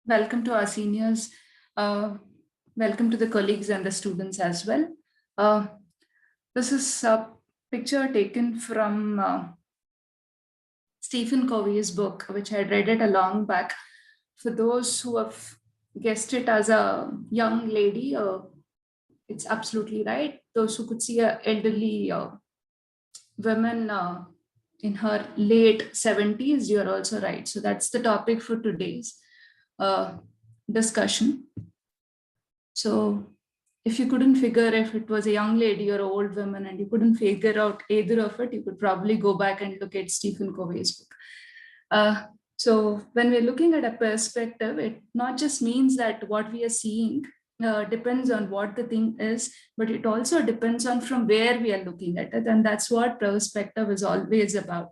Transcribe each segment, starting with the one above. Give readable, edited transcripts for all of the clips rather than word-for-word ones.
Welcome to our seniors. Welcome to the colleagues and the students as well. This is a picture taken from Stephen Covey's book, which I read it a long back. For those who have guessed it as a young lady, it's absolutely right. Those who could see an elderly woman in her late 70s, you're also right. So that's the topic for today's discussion. So if you couldn't figure if it was a young lady or an old woman and you couldn't figure out either of it, you could probably go back and look at Stephen Covey's book. So when we're looking at a perspective, it not just means that what we are seeing depends on what the thing is, but it also depends on from where we are looking at it. And that's what perspective is always about.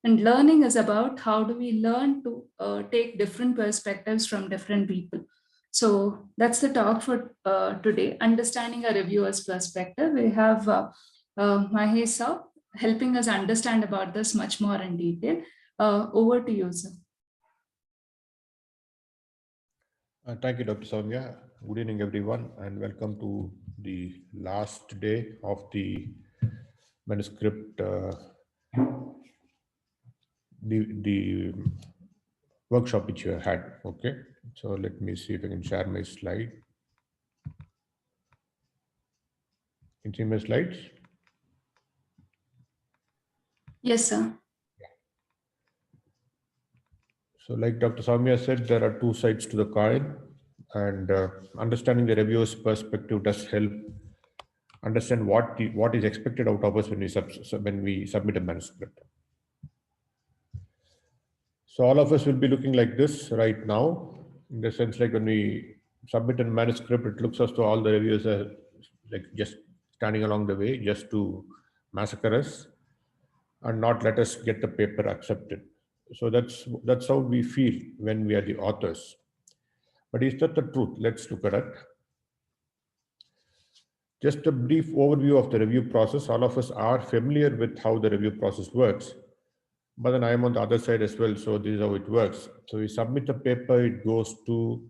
And learning is about how do we learn to take different perspectives from different people. So that's the talk for today, understanding a reviewer's perspective. We have Mahesa helping us understand about this much more in detail. Over to you, sir. Thank you, Dr. Soumya. Good evening, everyone, and welcome to the last day of the manuscript, the workshop which you had. Okay, so let me see if I can share my slide. Can you see my slides? Yes, sir. So like Dr. Soumya said, there are two sides to the coin, and understanding the reviewer's perspective does help understand what is expected out of us when we submit a manuscript. So all of us will be looking like this right now, in the sense like when we submit a manuscript, it looks as though all the reviewers are like just standing along the way just to massacre us and not let us get the paper accepted. So that's how we feel when we are the authors. But is that the truth? Let's look at it. Just a brief overview of the review process. All of us are familiar with how the review process works. But then I am on the other side as well, so this is how it works. So we submit the paper, it goes to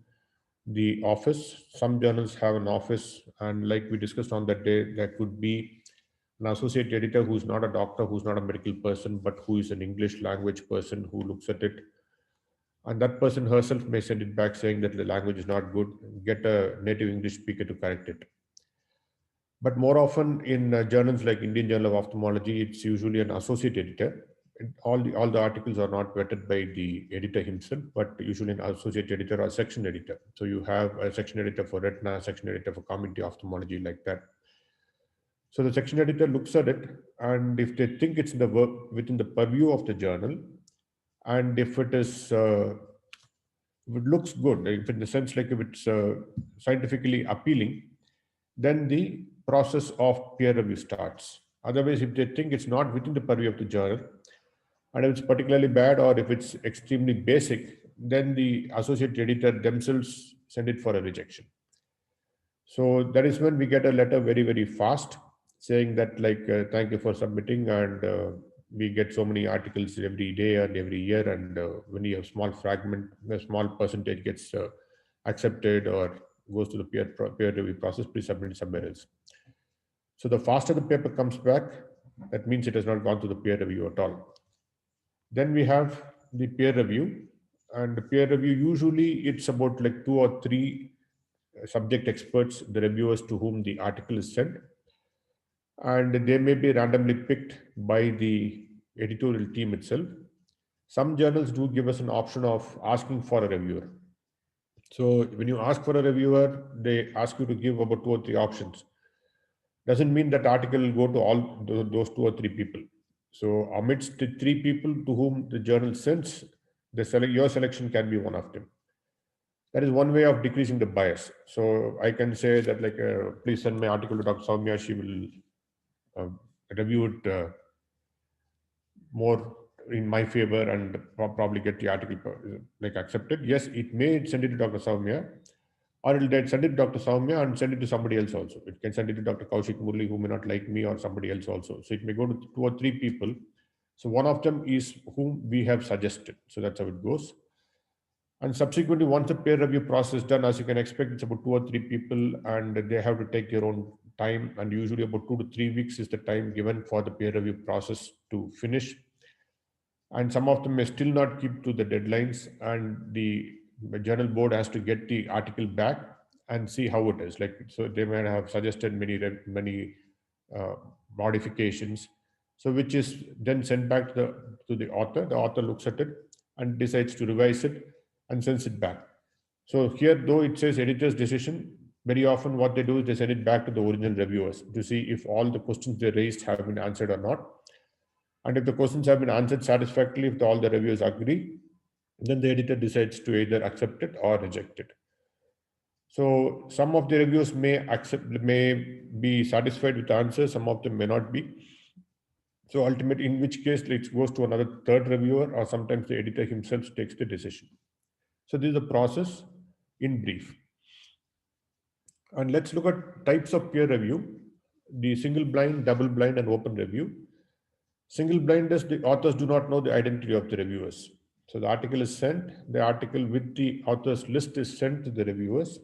the office. Some journals have an office, and like we discussed on that day, that could be an associate editor who's not a doctor, who's not a medical person, but who is an English language person who looks at it. And that person herself may send it back saying that the language is not good, get a native English speaker to correct it. But more often in journals like Indian Journal of Ophthalmology, it's usually an associate editor. All the articles are not vetted by the editor himself, but usually an associate editor or section editor. So you have a section editor for retina, section editor for community ophthalmology, like that. So the section editor looks at it, and if they think it's in the work within the purview of the journal, and if it is if it looks good, if in the sense like if it's scientifically appealing, then the process of peer review starts. Otherwise, if they think it's not within the purview of the journal, and if it's particularly bad or if it's extremely basic, then the associate editor themselves send it for a rejection. So that is when we get a letter very, very fast saying that like, thank you for submitting, and we get so many articles every day and every year, and when you have small fragment, a small percentage gets accepted or goes to the peer review process, please submit it somewhere else. So the faster the paper comes back, that means it has not gone to the peer review at all. Then we have the peer review, and the peer review, usually it's about like 2 or 3 subject experts, the reviewers to whom the article is sent, and they may be randomly picked by the editorial team itself. Some journals do give us an option of asking for a reviewer. So when you ask for a reviewer, they ask you to give about 2 or 3 options. Doesn't mean that article will go to all those 2 or 3 people. So amidst the 3 people to whom the journal sends, your selection can be one of them. That is one way of decreasing the bias. So I can say that like, please send my article to Dr. Soumya. She will review it more in my favor and probably get the article like accepted. Yes, it may send it to Dr. Soumya, or it will send it to Dr. Soumya and send it to somebody else also. It can send it to Dr. Kaushik Murli, who may not like me, or somebody else also. So it may go to 2 or 3 people. So one of them is whom we have suggested. So that's how it goes. And subsequently, once the peer review process is done, as you can expect, it's about 2 or 3 people, and they have to take their own time. And usually, about 2 to 3 weeks is the time given for the peer review process to finish. And some of them may still not keep to the deadlines, and the journal board has to get the article back and see how it is. Like, so they may have suggested many uh, modifications, so which is then sent back to the author. The author looks at it and decides to revise it and sends it back. So here, though it says editor's decision, very often what they do is they send it back to the original reviewers to see if all the questions they raised have been answered or not. And if the questions have been answered satisfactorily, if all the reviewers agree, then the editor decides to either accept it or reject it. So some of the reviewers may be satisfied with the answer, some of them may not be. So ultimately, in which case it goes to another third reviewer, or sometimes the editor himself takes the decision. So this is the process in brief. And let's look at types of peer review: the single blind, double blind, and open review. Single blindness, the authors do not know the identity of the reviewers. So the article is sent, the article with the authors list is sent to the reviewers.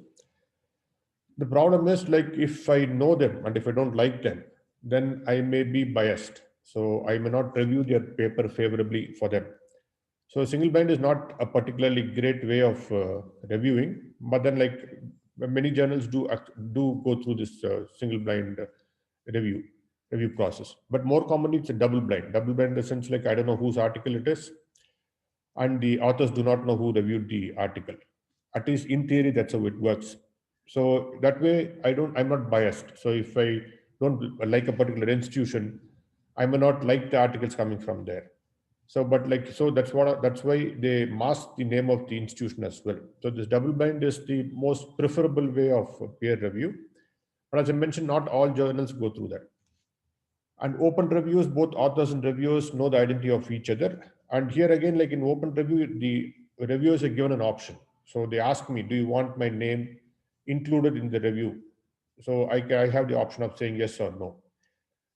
The problem is, like, if I know them and if I don't like them, then I may be biased. So I may not review their paper favorably for them. So single blind is not a particularly great way of reviewing, but then, like, many journals do go through this single blind review review process. But more commonly, it's a double blind. Double blind in the sense, like, I don't know whose article it is, and the authors do not know who reviewed the article. At least in theory, that's how it works. So that way, I'm not biased. So if I don't like a particular institution, I may not like the articles coming from there. So, but like, so that's why they mask the name of the institution as well. So this double blind is the most preferable way of peer review. But as I mentioned, not all journals go through that. And open reviews, both authors and reviewers know the identity of each other. And here again, like in open review, the reviewers are given an option. So they ask me, do you want my name included in the review? So I have the option of saying yes or no.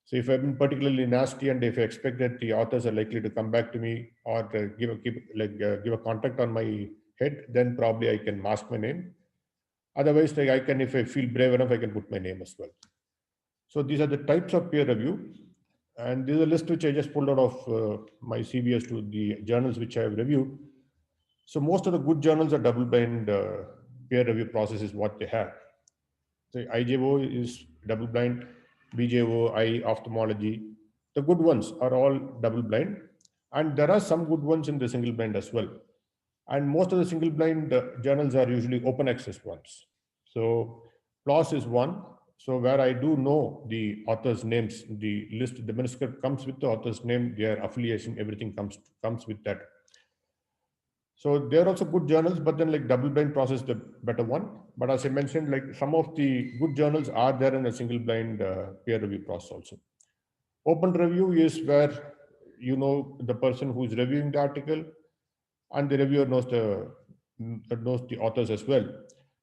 So if I've been particularly nasty and if I expect that the authors are likely to come back to me or give a contact on my head, then probably I can mask my name. Otherwise, like, I can, if I feel brave enough, I can put my name as well. So these are the types of peer review. And this is a list which I just pulled out of my CVS to the journals which I have reviewed. So most of the good journals are double-blind peer review process is what they have. So IJO is double-blind, BJO, eye, ophthalmology. The good ones are all double-blind. And there are some good ones in the single-blind as well. And most of the single-blind journals are usually open access ones. So PLOS is one. So where I do know the author's names, the list, the manuscript comes with the author's name, their affiliation, everything comes with that. So they're also good journals, but then, like, double blind process, the better one. But as I mentioned, like, some of the good journals are there in a single blind peer review process also. Open review is where you know the person who's reviewing the article, and the reviewer knows the authors as well.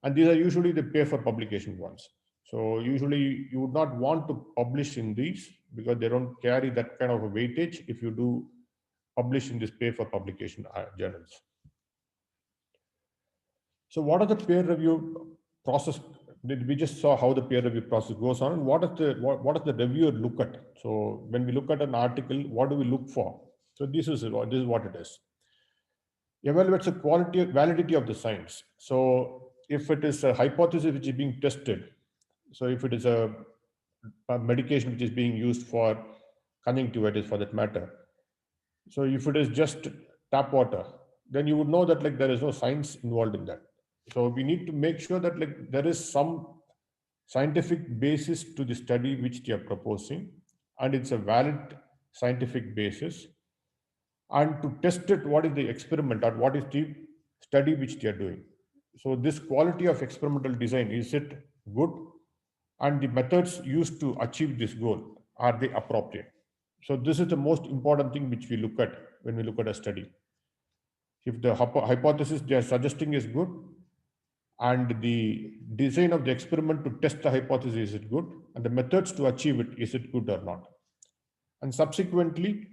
And these are usually the pay for publication ones. So usually you would not want to publish in these because they don't carry that kind of a weightage if you do publish in this pay for publication journals. So what are the peer review process? We just saw how the peer review process goes on. And what does the reviewer look at? So when we look at an article, what do we look for? So this is what it is. Evaluates the quality, validity of the science. So if it is a hypothesis which is being tested, so if it is a medication which is being used for conjunctivitis for that matter, so if it is just tap water, then you would know that, like, there is no science involved in that. So we need to make sure that, like, there is some scientific basis to the study which they are proposing, and it's a valid scientific basis. And to test it, what is the experiment or what is the study which they are doing? So this quality of experimental design, is it good? And the methods used to achieve this goal, are they appropriate? So this is the most important thing which we look at when we look at a study. If the hypothesis they are suggesting is good, and the design of the experiment to test the hypothesis, is it good? And the methods to achieve it, is it good or not? And subsequently,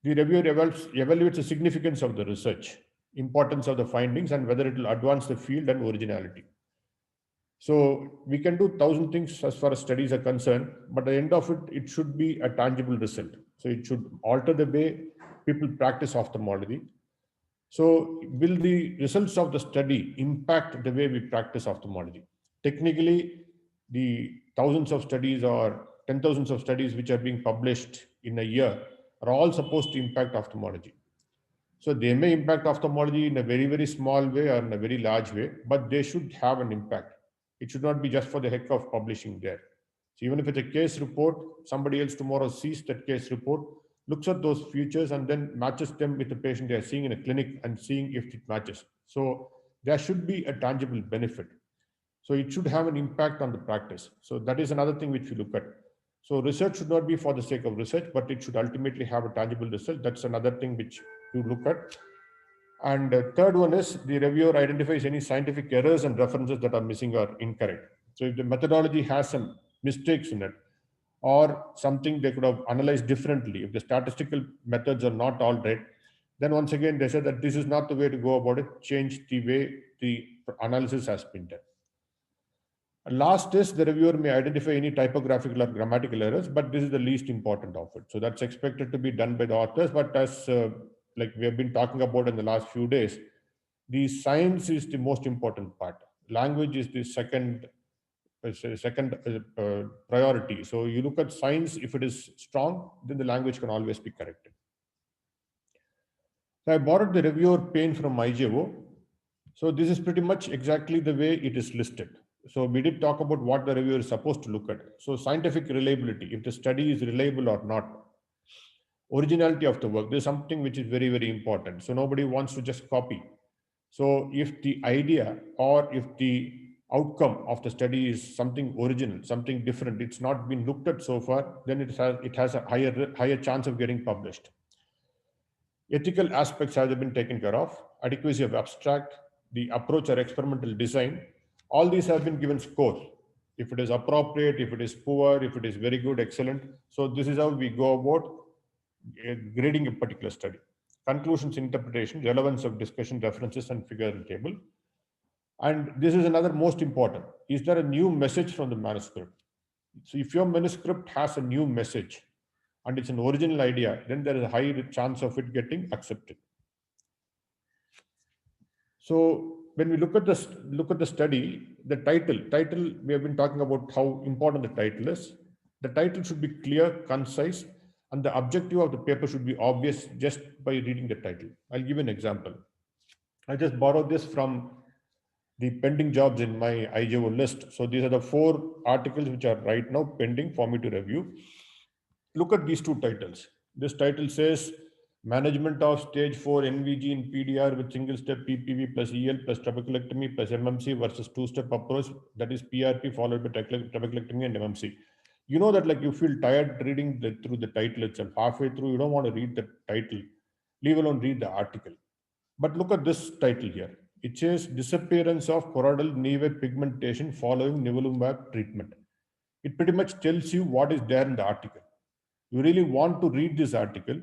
the reviewer evaluates the significance of the research. importance of the findings and whether it will advance the field and originality. So we can do 1,000 things as far as studies are concerned, but at the end of it, it should be a tangible result. So it should alter the way people practice ophthalmology. So will the results of the study impact the way we practice ophthalmology? Technically, the thousands of studies or 10,000s of studies which are being published in a year are all supposed to impact ophthalmology. So they may impact ophthalmology in a very, very small way or in a very large way, but they should have an impact. It should not be just for the heck of publishing there. So even if it's a case report, somebody else tomorrow sees that case report, looks at those features and then matches them with the patient they are seeing in a clinic and seeing if it matches. So there should be a tangible benefit. So it should have an impact on the practice. So that is another thing which we look at. So research should not be for the sake of research, but it should ultimately have a tangible result. That's another thing which you look at. And third one is the reviewer identifies any scientific errors and references that are missing or incorrect. So if the methodology has some mistakes in it or something they could have analyzed differently, if the statistical methods are not all right, then once again they said that this is not the way to go about it, change the way the analysis has been done. Last is the reviewer may identify any typographical or grammatical errors, but this is the least important of it. So that's expected to be done by the authors. But as like we have been talking about in the last few days, the science is the most important part. Language is the second priority. So you look at science, if it is strong, then the language can always be corrected. So I borrowed the reviewer pane from IJO. So this is pretty much exactly the way it is listed. So we did talk about what the reviewer is supposed to look at. So scientific reliability, if the study is reliable or not. Originality of the work, there's something which is very, very important. So nobody wants to just copy. So if the idea or if the outcome of the study is something original, something different, it's not been looked at so far, then it has a higher chance of getting published. Ethical aspects have been taken care of, adequacy of abstract, the approach or experimental design, all these have been given scores. If it is appropriate, if it is poor, if it is very good, excellent. So this is how we go about grading a particular study. Conclusions, interpretation, relevance of discussion, references, and figure table. And this is another most important. Is there a new message from the manuscript? So if your manuscript has a new message and it's an original idea, then there is a high chance of it getting accepted. So when we look at the study, the title we have been talking about how important the title is. The title should be clear, concise, and the objective of the paper should be obvious just by reading the title. I'll give an example. I just borrowed this from the pending jobs in my IJO list. So these are the 4 articles which are right now pending for me to review. Look at these 2 titles. This title says management of stage 4 NVG in PDR with single step PPV plus EL plus trabeculectomy plus MMC versus 2-step approach, that is PRP followed by trabeculectomy and MMC. You know that like you feel tired reading through the title itself. Halfway through, you don't want to read the title, leave alone read the article. But look at this title here. It says disappearance of choroidal nevus pigmentation following nivolumab treatment. It pretty much tells you what is there in the article. You really want to read this article.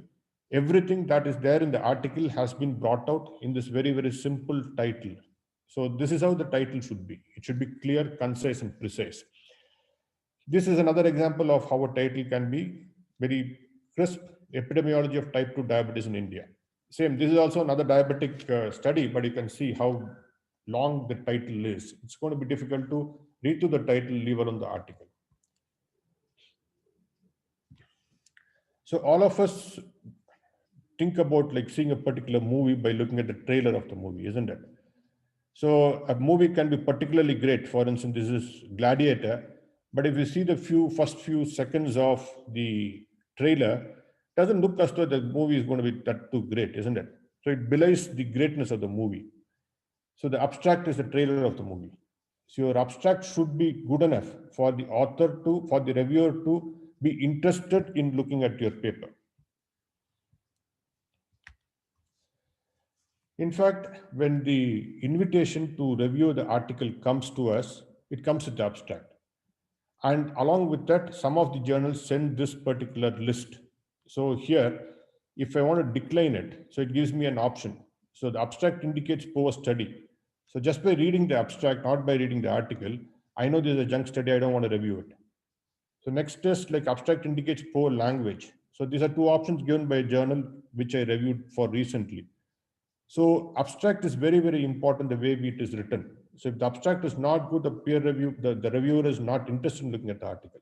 Everything that is there in the article has been brought out in this very, very simple title. So this is how the title should be. It should be clear, concise, and precise. This is another example of how a title can be very crisp. Epidemiology of type 2 diabetes in India. Same, this is also another diabetic study, but you can see how long the title is. It's going to be difficult to read through the title, leave alone the article. So all of us think about like seeing a particular movie by looking at the trailer of the movie, isn't it? So a movie can be particularly great. For instance, this is Gladiator, but if you see the first few seconds of the trailer, it doesn't look as though the movie is going to be that too great, isn't it? So it belies the greatness of the movie. So the abstract is the trailer of the movie. So your abstract should be good enough for the author for the reviewer to be interested in looking at your paper. In fact, when the invitation to review the article comes to us, it comes with the abstract. And along with that, some of the journals send this particular list. So here, if I want to decline it, so it gives me an option. So the abstract indicates poor study. So just by reading the abstract, not by reading the article, I know this is a junk study, I don't want to review it. So next is like abstract indicates poor language. So these are two options given by a journal which I reviewed for recently. So abstract is very, very important the way it is written. So if the abstract is not good, the peer review, the reviewer is not interested in looking at the article.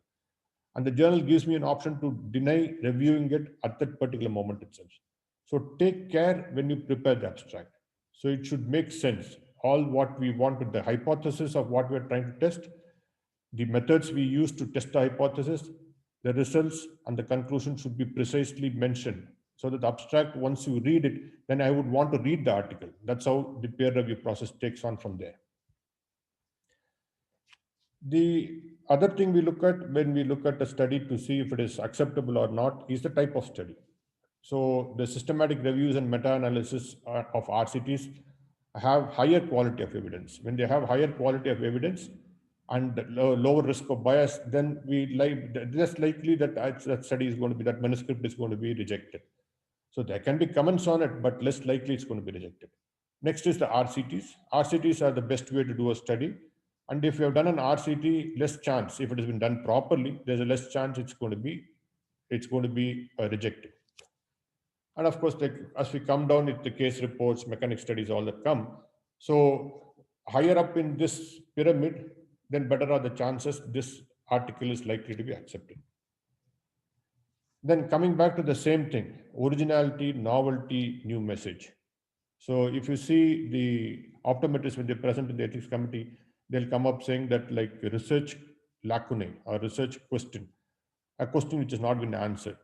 And the journal gives me an option to deny reviewing it at that particular moment itself. So take care when you prepare the abstract. So it should make sense. All what we want with the hypothesis of what we're trying to test, the methods we use to test the hypothesis, the results, and the conclusion should be precisely mentioned. So that the abstract, once you read it, then I would want to read the article. That's how the peer review process takes on from there. The other thing we look at when we look at a study to see if it is acceptable or not is the type of study. So the systematic reviews and meta-analysis of RCTs have higher quality of evidence. When they have higher quality of evidence and lower risk of bias, then less likely that that study is going to be, that manuscript is going to be rejected. So there can be comments on it, but less likely it's going to be rejected. Next is the RCTs. RCTs are the best way to do a study. And if you have done an RCT, less chance, if it has been done properly, there's a less chance it's going to be rejected. And of course, like, as we come down with the case reports, mechanic studies, all that come. So higher up in this pyramid, then better are the chances this article is likely to be accepted. Then coming back to the same thing, originality, novelty, new message. So if you see the optometrists when they present in the ethics committee, they'll come up saying that like research lacunae or research question, a question which has not been answered.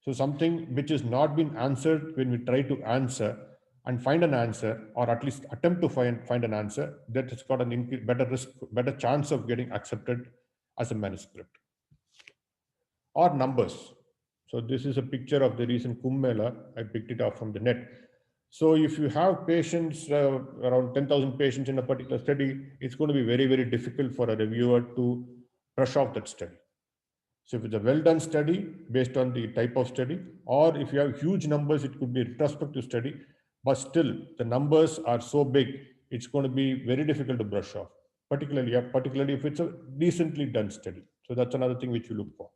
So something which has not been answered, when we try to answer and find an answer, or at least attempt to find an answer, that has got an better risk, better chance of getting accepted as a manuscript. Or numbers. So this is a picture of the recent Kumbh Mela. I picked it up from the net. So if you have patients, around 10,000 patients in a particular study, it's going to be very, very difficult for a reviewer to brush off that study. So if it's a well-done study based on the type of study, or if you have huge numbers, it could be a retrospective study, but still the numbers are so big, it's going to be very difficult to brush off, particularly if it's a decently done study. So that's another thing which you look for.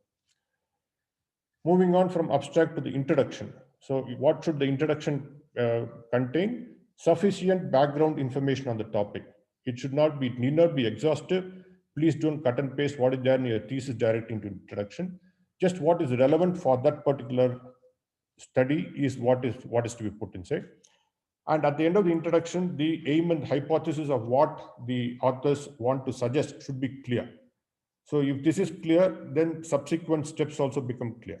Moving on from abstract to the introduction. So what should the introduction contain? Sufficient background information on the topic. It need not be exhaustive. Please don't cut and paste what is there in your thesis directing to introduction. Just what is relevant for that particular study is what is to be put inside. And at the end of the introduction, the aim and hypothesis of what the authors want to suggest should be clear. So if this is clear, then subsequent steps also become clear.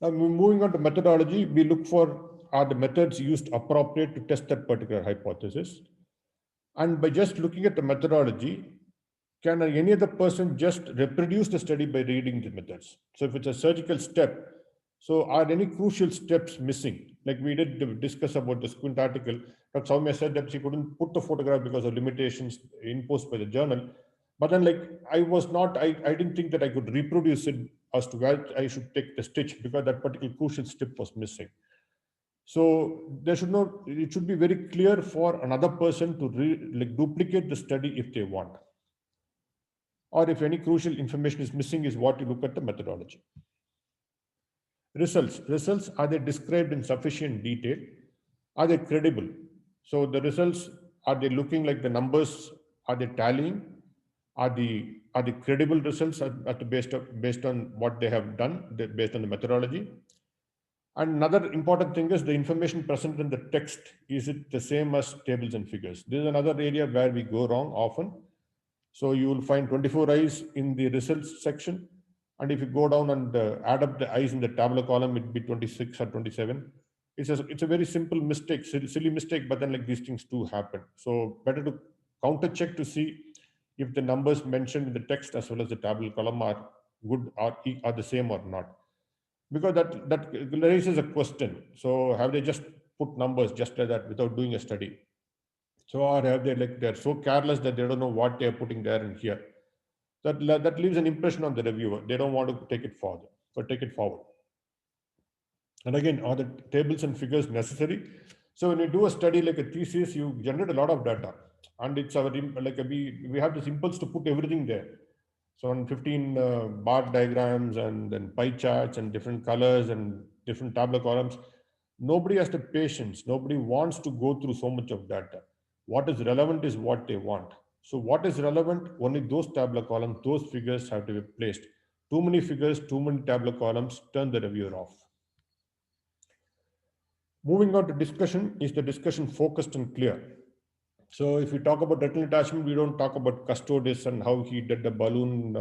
Now, moving on to methodology, we look for, are the methods used appropriate to test that particular hypothesis? And by just looking at the methodology, can any other person just reproduce the study by reading the methods? So if it's a surgical step, so are any crucial steps missing? Like we did discuss about the Squint article, Dr. Soumya said that she couldn't put the photograph because of limitations imposed by the journal. But then like I didn't think that I could reproduce it as to where I should take the stitch because that particular crucial step was missing. So it should be very clear for another person to duplicate the study if they want. Or if any crucial information is missing is what you look at the methodology. Results, are they described in sufficient detail? Are they credible? So the results, are they looking like the numbers? Are they tallying? Are the credible results based on what they have done, based on the methodology? And another important thing is the information present in the text. Is it the same as tables and figures? This is another area where we go wrong often. So you will find 24 eyes in the results section. And if you go down and add up the eyes in the tabular column, it would be 26 or 27. It's a very simple mistake, silly mistake, but then like these things do happen. So better to counter check to see if the numbers mentioned in the text as well as the tabular column are good or are the same or not. Because that raises a question. So have they just put numbers just like that without doing a study? So or have they're so careless that they don't know what they're putting there and here? That leaves an impression on the reviewer. They don't want to take it forward. And again, are the tables and figures necessary? So when you do a study like a thesis, you generate a lot of data, and it's our like we have this impulse to put everything there. So on 15 bar diagrams and then pie charts and different colors and different tabular columns, nobody has the patience. Nobody wants to go through so much of data. What is relevant is what they want. So what is relevant? Only those tabular columns, those figures have to be placed. Too many figures, too many tabular columns, turn the reviewer off. Moving on to discussion, is the discussion focused and clear? So if we talk about retinal attachment, we don't talk about Custodes and how he did the balloon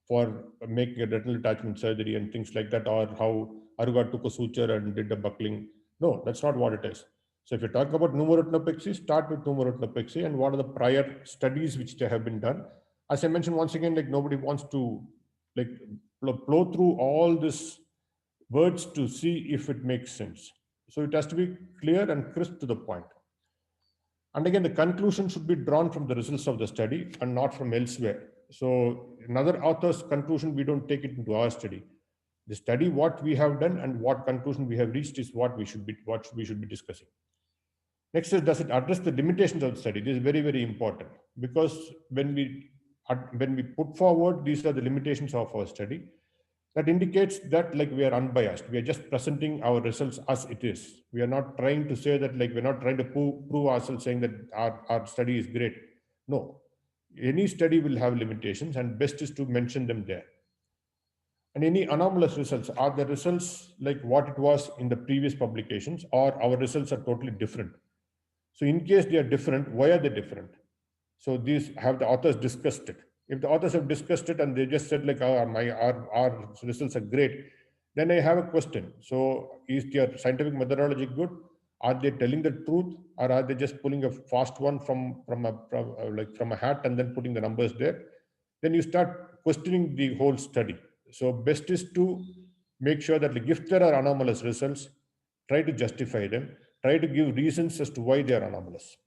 for making a retinal attachment surgery and things like that, or how Aruga took a suture and did the buckling. No, that's not what it is. So if you talk about pneumoretinopexy, start with pneumoretinopexy and what are the prior studies which they have been done. As I mentioned once again, like nobody wants to like blow through all this words to see if it makes sense. So it has to be clear and crisp to the point. And again, the conclusion should be drawn from the results of the study and not from elsewhere. So another author's conclusion, we don't take it into our study. The study, what we have done and what conclusion we have reached is what we should be discussing. Next is, does it address the limitations of the study? This is very, very important, because when we put forward these are the limitations of our study, that indicates that like we are unbiased. We are just presenting our results as it is. We are not trying to say that, like we're not trying to prove ourselves saying that our study is great. No, any study will have limitations and best is to mention them there. And any anomalous results, are the results like what it was in the previous publications, or our results are totally different? So in case they are different, why are they different? So these have the authors discussed it. If the authors have discussed it and they just said like, oh, our results are great, then I have a question. So is their scientific methodology good? Are they telling the truth, or are they just pulling a fast one from a hat and then putting the numbers there? Then you start questioning the whole study. So best is to make sure that like, if there are anomalous results, try to justify them, try to give reasons as to why they are anomalous.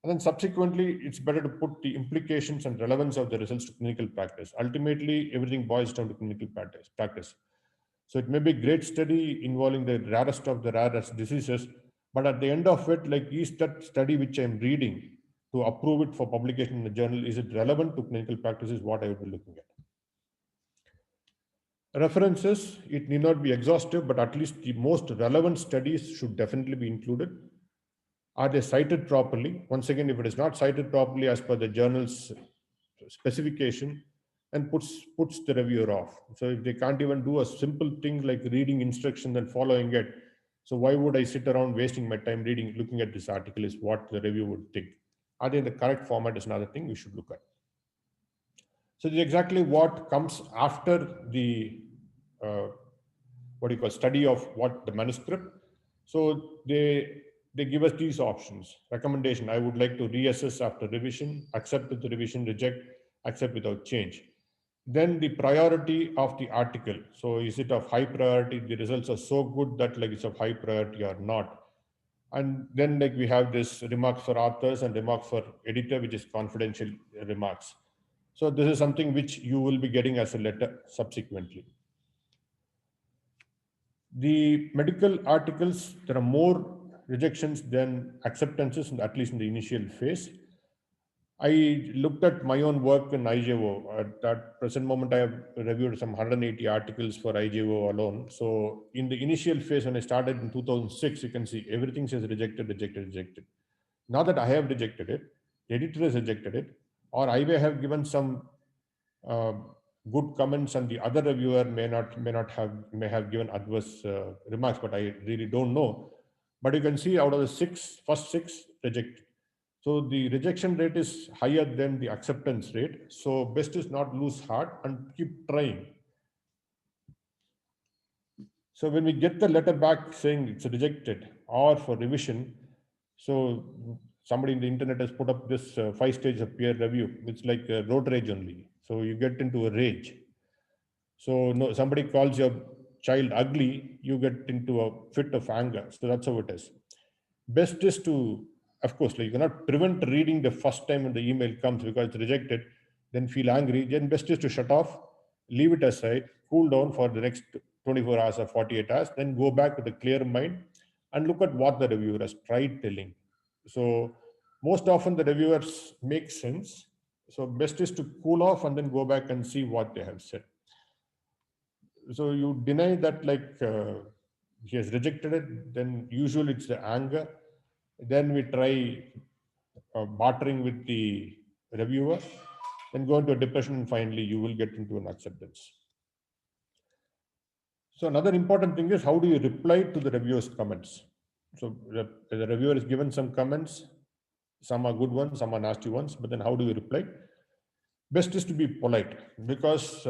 And then subsequently, it's better to put the implications and relevance of the results to clinical practice. Ultimately, everything boils down to clinical practice. So it may be a great study involving the rarest of the rarest diseases, but at the end of it, like is that study which I'm reading to approve it for publication in the journal, is it relevant to clinical practice is what I would be looking at. References, it need not be exhaustive, but at least the most relevant studies should definitely be included. Are they cited properly? Once again, if it is not cited properly as per the journal's specification, and puts the reviewer off. So if they can't even do a simple thing like reading instructions and following it, so why would I sit around wasting my time looking at this article is what the reviewer would think. Are they in the correct format is another thing we should look at. So this is exactly what comes after the what do you call study of what the manuscript. So they give us these options. Recommendation: I would like to reassess after revision, accept with the revision, reject, accept without change. Then the priority of the article. So is it of high priority? The results are so good that like it's of high priority or not. And then like we have this remarks for authors and remarks for editor, which is confidential remarks. So this is something which you will be getting as a letter subsequently. The medical articles, there are more rejections than acceptances, at least in the initial phase. I looked at my own work in IJO. At that present moment, I have reviewed some 180 articles for IJO alone. So in the initial phase, when I started in 2006, you can see everything says rejected, rejected, rejected. Not that I have rejected it, the editor has rejected it, or I may have given some uh, good comments, and the other reviewer may have given adverse remarks, but I really don't know. But you can see out of the first six rejected. So the rejection rate is higher than the acceptance rate. So best is not lose heart and keep trying. So when we get the letter back saying it's rejected or for revision, so somebody in the internet has put up this 5 stages of peer review. It's like a road rage only. So you get into a rage. So no, somebody calls your child ugly, you get into a fit of anger. So that's how it is. Best is to, of course, like you cannot prevent reading the first time when the email comes because it's rejected, then feel angry. Then best is to shut off, leave it aside, cool down for the next 24 hours or 48 hours, then go back with a clear mind and look at what the reviewer has tried telling. So most often the reviewers make sense. So best is to cool off and then go back and see what they have said. So you deny that he has rejected it, then usually it's the anger. Then we try bartering with the reviewer, then go into a depression, and finally you will get into an acceptance. So another important thing is, how do you reply to the reviewer's comments? So the reviewer is given some comments, some are good ones, some are nasty ones, but then how do you reply? Best is to be polite, because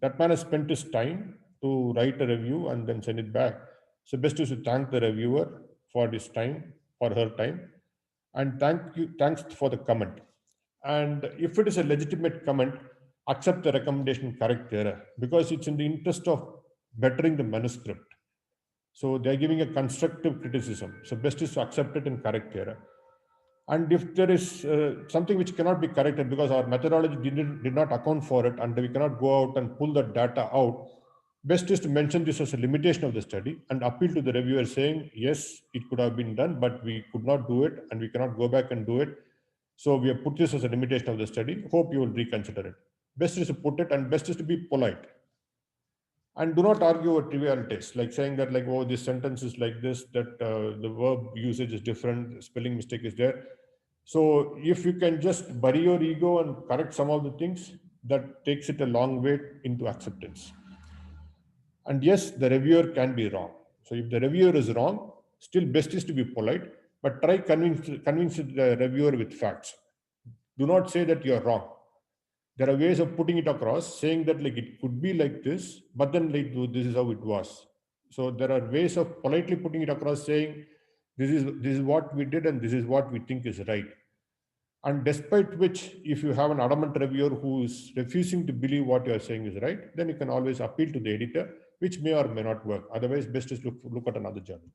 that man has spent his time to write a review and then send it back. So best is to thank the reviewer for his time, for her time, and thanks for the comment. And if it is a legitimate comment, accept the recommendation, correct the error, because it's in the interest of bettering the manuscript. So they're giving a constructive criticism. So best is to accept it and correct the error. And if there is something which cannot be corrected because our methodology did not account for it, and we cannot go out and pull the data out, best is to mention this as a limitation of the study and appeal to the reviewer saying, yes, it could have been done, but we could not do it and we cannot go back and do it. So we have put this as a limitation of the study. Hope you will reconsider it. Best is to put it, and best is to be polite. And do not argue over trivialities, like saying that, like, oh, this sentence is like this, that the verb usage is different, spelling mistake is there. So if you can just bury your ego and correct some of the things, that takes it a long way into acceptance. And yes, the reviewer can be wrong. So if the reviewer is wrong, still best is to be polite, but try convince the reviewer with facts. Do not say that you are wrong. There are ways of putting it across, saying that, like, it could be like this, but then, like, this is how it was. So there are ways of politely putting it across, saying this is what we did and this is what we think is right. And despite which, if you have an adamant reviewer who is refusing to believe what you are saying is right, then you can always appeal to the editor, which may or may not work. Otherwise, best is look at another journal.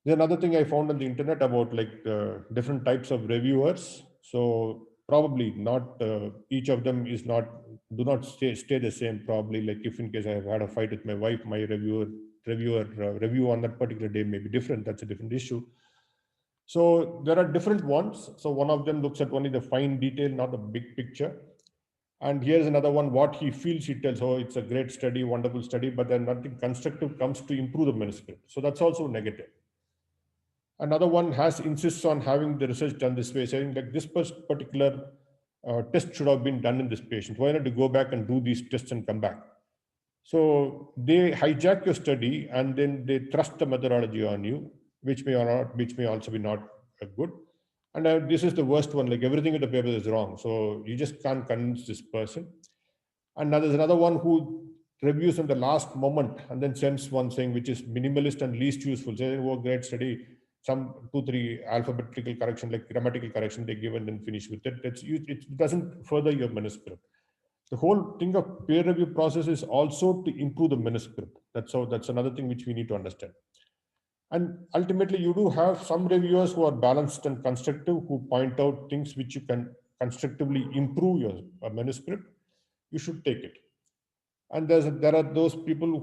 There's another thing I found on the internet about, like, different types of reviewers. So probably not each of them is not do not stay the same. Probably, like, if in case I have had a fight with my wife, my reviewer review on that particular day may be different. That's a different issue. So there are different ones. So one of them looks at only the fine detail, not the big picture. And here's another one, what he feels, he tells, oh, it's a great study, wonderful study, but then nothing constructive comes to improve the manuscript. So that's also negative. Another one insists on having the research done this way, saying like this particular test should have been done in this patient. Why not to go back and do these tests and come back? So they hijack your study and then they thrust the methodology on you, which may or not, which may also be not good. And this is the worst one. Like, everything in the paper is wrong, so you just can't convince this person. And now there's another one who reviews in the last moment and then sends one saying which is minimalist and least useful, saying, oh, great study, some 2-3 alphabetical correction, like grammatical correction they give and then finish with it. It doesn't further your manuscript. The whole thing of peer review process is also to improve the manuscript. That's another thing which we need to understand. And ultimately, you do have some reviewers who are balanced and constructive, who point out things which you can constructively improve your manuscript. You should take it. And there are those people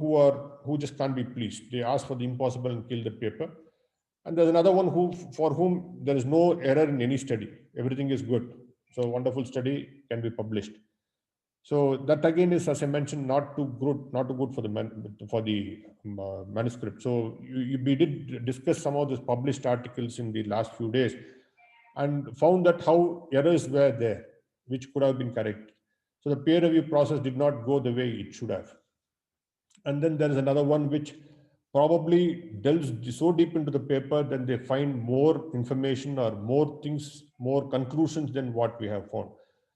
who just can't be pleased. They ask for the impossible and kill the paper. And there's another one for whom there is no error in any study. Everything is good. So wonderful study can be published. So that again is, as I mentioned, not too good for the manuscript. So we did discuss some of these published articles in the last few days, and found that how errors were there, which could have been corrected. So the peer review process did not go the way it should have. And then there is another one which probably delves so deep into the paper that they find more information or more things, more conclusions than what we have found.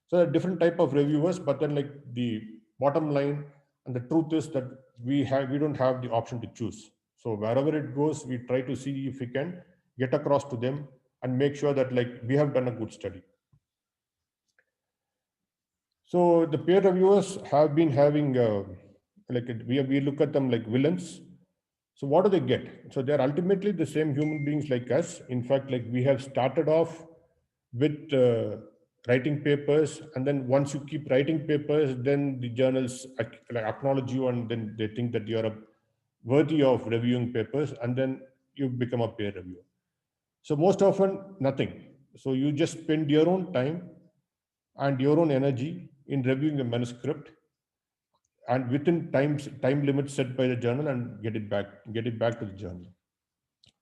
So there are different type of reviewers, but then, like, the bottom line and the truth is that we don't have the option to choose. So wherever it goes, we try to see if we can get across to them and make sure that, like, we have done a good study. So the peer reviewers have been having we look at them like villains. So what do they get? So they're ultimately the same human beings like us. In fact, like, we have started off with writing papers, and then once you keep writing papers, then the journals acknowledge you, and then they think that you're worthy of reviewing papers, and then you become a peer reviewer. So most often, nothing. So you just spend your own time and your own energy in reviewing a manuscript, and within time limits set by the journal, and get it back to the journal.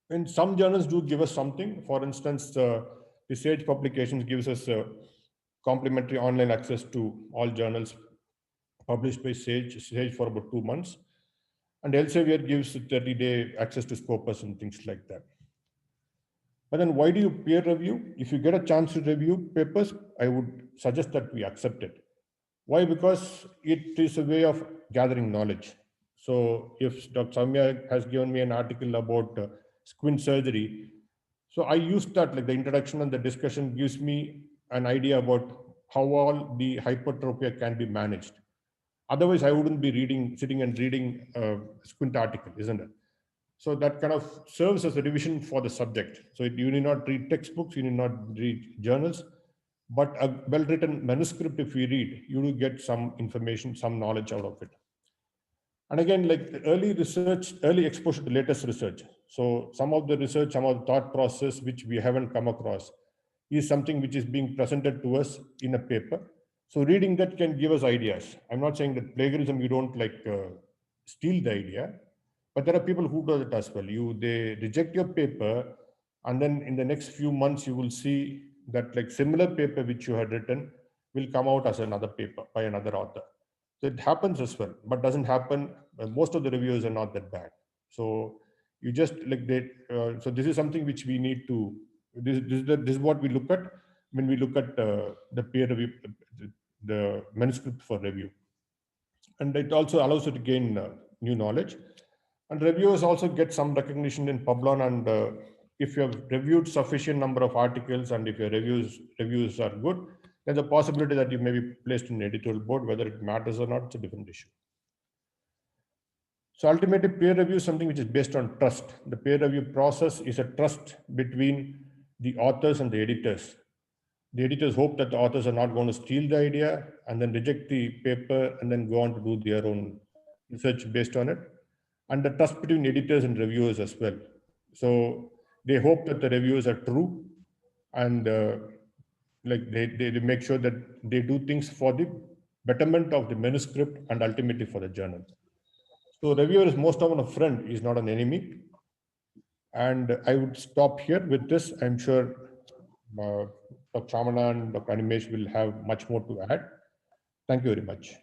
And some journals do give us something. For instance, the Sage publications gives us complimentary online access to all journals published by Sage for about 2 months. And Elsevier gives 30-day access to Scopus and things like that. But then why do you peer review? If you get a chance to review papers, I would suggest that we accept it. Why? Because it is a way of gathering knowledge. So if Dr. Samya has given me an article about squint surgery, so I use that, like the introduction and the discussion gives me an idea about how all the hypertropia can be managed. Otherwise, I wouldn't be sitting and reading a squint article, isn't it? So that kind of serves as a revision for the subject. So you need not read textbooks, you need not read journals, but a well-written manuscript, if you read, you will get some information, some knowledge out of it. And again, like the early research, early exposure to latest research. So some of the research, some of the thought process which we haven't come across is something which is being presented to us in a paper. So reading that can give us ideas. I'm not saying that plagiarism, you don't steal the idea, but there are people who do it as well. They reject your paper, and then in the next few months you will see that like similar paper which you had written will come out as another paper by another author. So it happens as well, but doesn't happen. Most of the reviews are not that bad. So you just like they. So this is something which we need to. This is what we look at when we look at the peer review, the manuscript for review, and it also allows you to gain new knowledge. And reviewers also get some recognition in Publon, and if you have reviewed sufficient number of articles, and if your reviews are good, there's a possibility that you may be placed in editorial board. Whether it matters or not, it's a different issue. So ultimately, peer review is something which is based on trust. The peer review process is a trust between the authors and the editors. The editors hope that the authors are not going to steal the idea and then reject the paper and then go on to do their own research based on it. And the trust between editors and reviewers as well. So they hope that the reviews are true, and they make sure that they do things for the betterment of the manuscript and ultimately for the journal. So reviewer is most often a friend, is not an enemy. And I would stop here with this. I'm sure Dr. Ramana and Dr. Animesh will have much more to add. Thank you very much.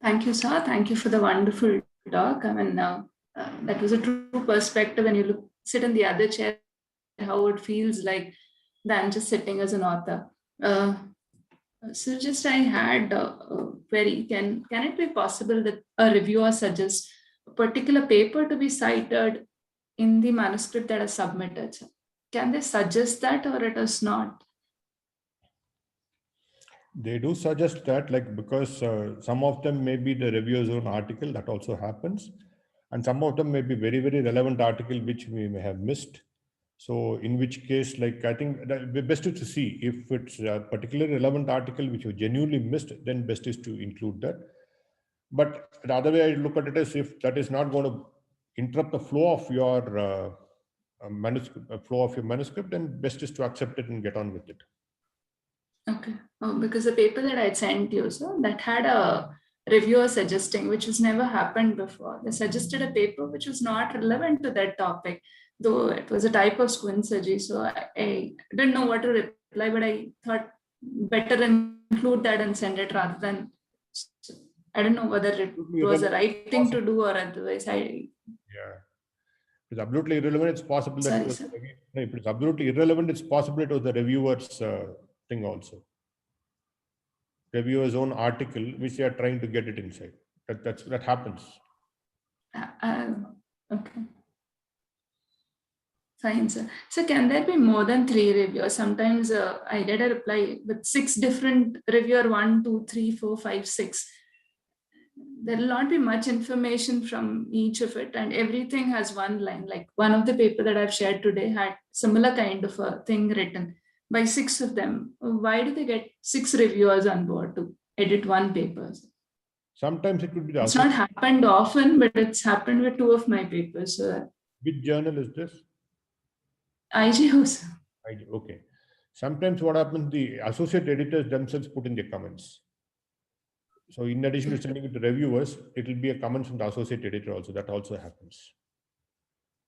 Thank you, sir. Thank you for the wonderful talk. I mean, that was a true perspective when you sit in the other chair, how it feels like than just sitting as an author. So just I had a query. Can it be possible that a reviewer suggests a particular paper to be cited in the manuscript that is submitted? Can they suggest that, or it is not? They do suggest that, like, because some of them may be the reviewer's own article, that also happens. And some of them may be very, very relevant article, which we may have missed. So in which case, like, I think the best is to see if it's a particularly relevant article which you genuinely missed, then best is to include that. But the other way I look at it is, if that is not going to interrupt the flow of your manuscript, then best is to accept it and get on with it. Okay. Because the paper that I sent you, so that had a reviewer suggesting, which has never happened before. They suggested a paper which was not relevant to that topic, though it was a type of squint surgery. So I didn't know what to reply, but I thought better include that and send it rather than. I don't know whether it was the right thing to do or otherwise. Yeah. It's absolutely irrelevant. It's possible that Sorry, sir. if it's absolutely irrelevant, it's possible it was the reviewer's thing also. Reviewer's own article, which they are trying to get it inside. That happens. Okay. Fine, sir. So can there be more than 3 reviewers? Sometimes I get a reply with 6 different reviewer, 1, 2, 3, 4, 5, 6. there will not be much information from each of it, and everything has one line. Like one of the paper that I've shared today had similar kind of a thing written by 6 of them. Why do they get 6 reviewers on board to edit one paper? Sometimes it could be the It's not happened often, but it's happened with 2 of my papers. So Which journal is this? IGOs. Okay. Sometimes what happens, the associate editors themselves put in their comments. So in addition to sending it to reviewers, it will be a comment from the associate editor also. That also happens.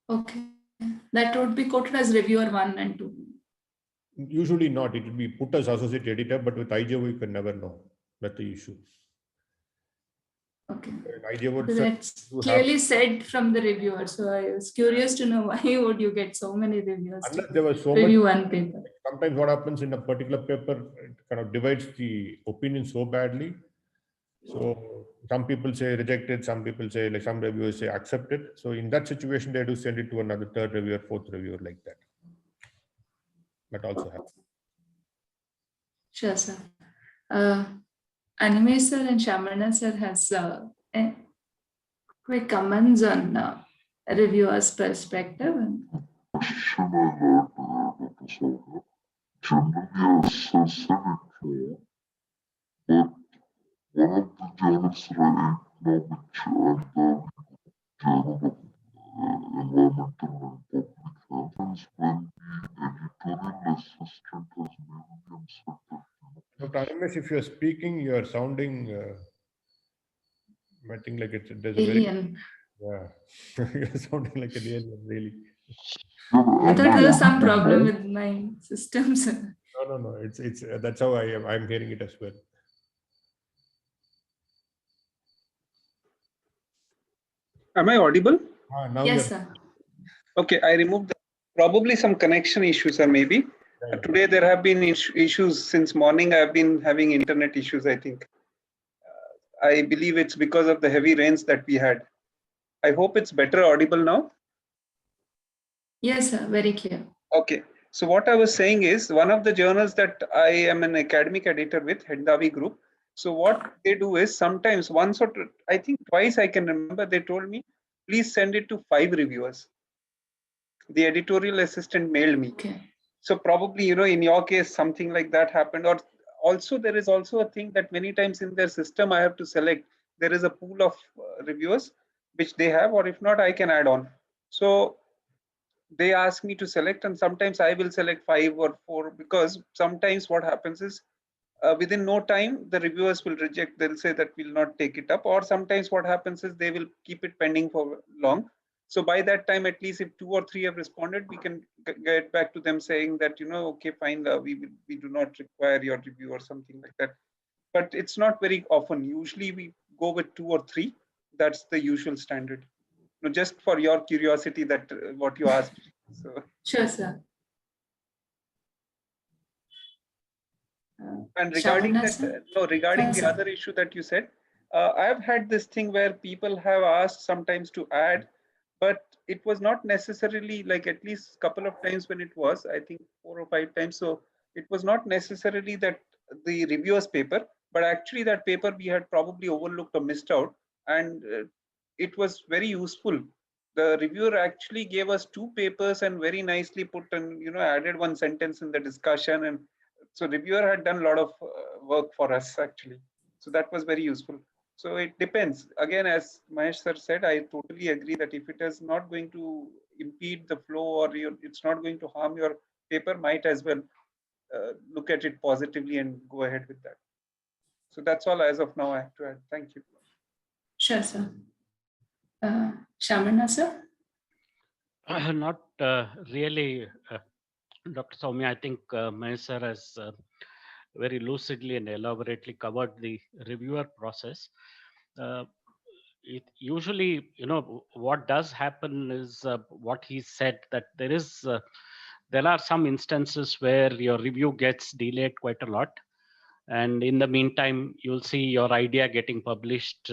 Okay. That would be quoted as reviewer 1 and 2. Usually not. It will be put as associate editor, but with IGO, you can never know. That's the issue. Okay. IGO So that's clearly said from the reviewer. So I was curious to know why would you get so many reviewers unless there was so review much, one paper. Sometimes what happens in a particular paper, it kind of divides the opinion so badly. So some people say rejected, some people say, like some reviewers say accepted. So in that situation, they do send it to another third reviewer, fourth reviewer, like that. That also happens. Sure, sir. Anime sir and Shamana sir has quick comments on reviewer's perspective. Dr. Animesh, if you're speaking, you're sounding, I think like there's a Alien. you're sounding like an alien, really. I thought there was some problem with my systems. No. It's that's how I'm hearing it as well. Am I audible? Now yes, sir. Okay, I removed probably some connection issues, or maybe. Today there have been issues since morning. I've been having internet issues, I think. I believe it's because of the heavy rains that we had. I hope it's better audible now. Yes, sir, very clear. Okay, so what I was saying is one of the journals that I am an academic editor with, Hendavi Group. So what they do is sometimes once or I think twice I can remember, they told me, please send it to 5 reviewers. The editorial assistant mailed me. Okay. So probably, in your case, something like that happened. Or also there is also a thing that many times in their system, I have to select, there is a pool of reviewers which they have, or if not, I can add on. So they ask me to select, and sometimes I will select 5 or 4, because sometimes what happens is within no time, the reviewers will reject. They'll say that we'll not take it up. Or sometimes what happens is they will keep it pending for long. So by that time, at least if 2 or 3 have responded, we can get back to them saying that, okay, fine, we do not require your review or something like that. But it's not very often. Usually we go with 2 or 3. That's the usual standard. Just for your curiosity, that what you asked. So. Sure, sir. And regarding Shamana, that, sir? regarding the Sir. other issue that you said, I've had this thing where people have asked sometimes to add, but it was not necessarily, like at least a couple of times when it was, I think 4 or 5 times. So it was not necessarily that the reviewer's paper, but actually that paper we had probably overlooked or missed out, and it was very useful. The reviewer actually gave us 2 papers and very nicely put and added 1 sentence in the discussion, and so reviewer had done a lot of work for us actually. So that was very useful. So it depends. Again, as Mahesh sir said, I totally agree that if it is not going to impede the flow, or it's not going to harm your paper, might as well look at it positively and go ahead with that. So that's all as of now I have to add. Thank you. Sure, sir. Shamana, sir? Not really, Dr. Soumya. I think Mahesh sir has very lucidly and elaborately covered the reviewer process. It usually, what does happen is what he said, that there are some instances where your review gets delayed quite a lot, and in the meantime, you'll see your idea getting published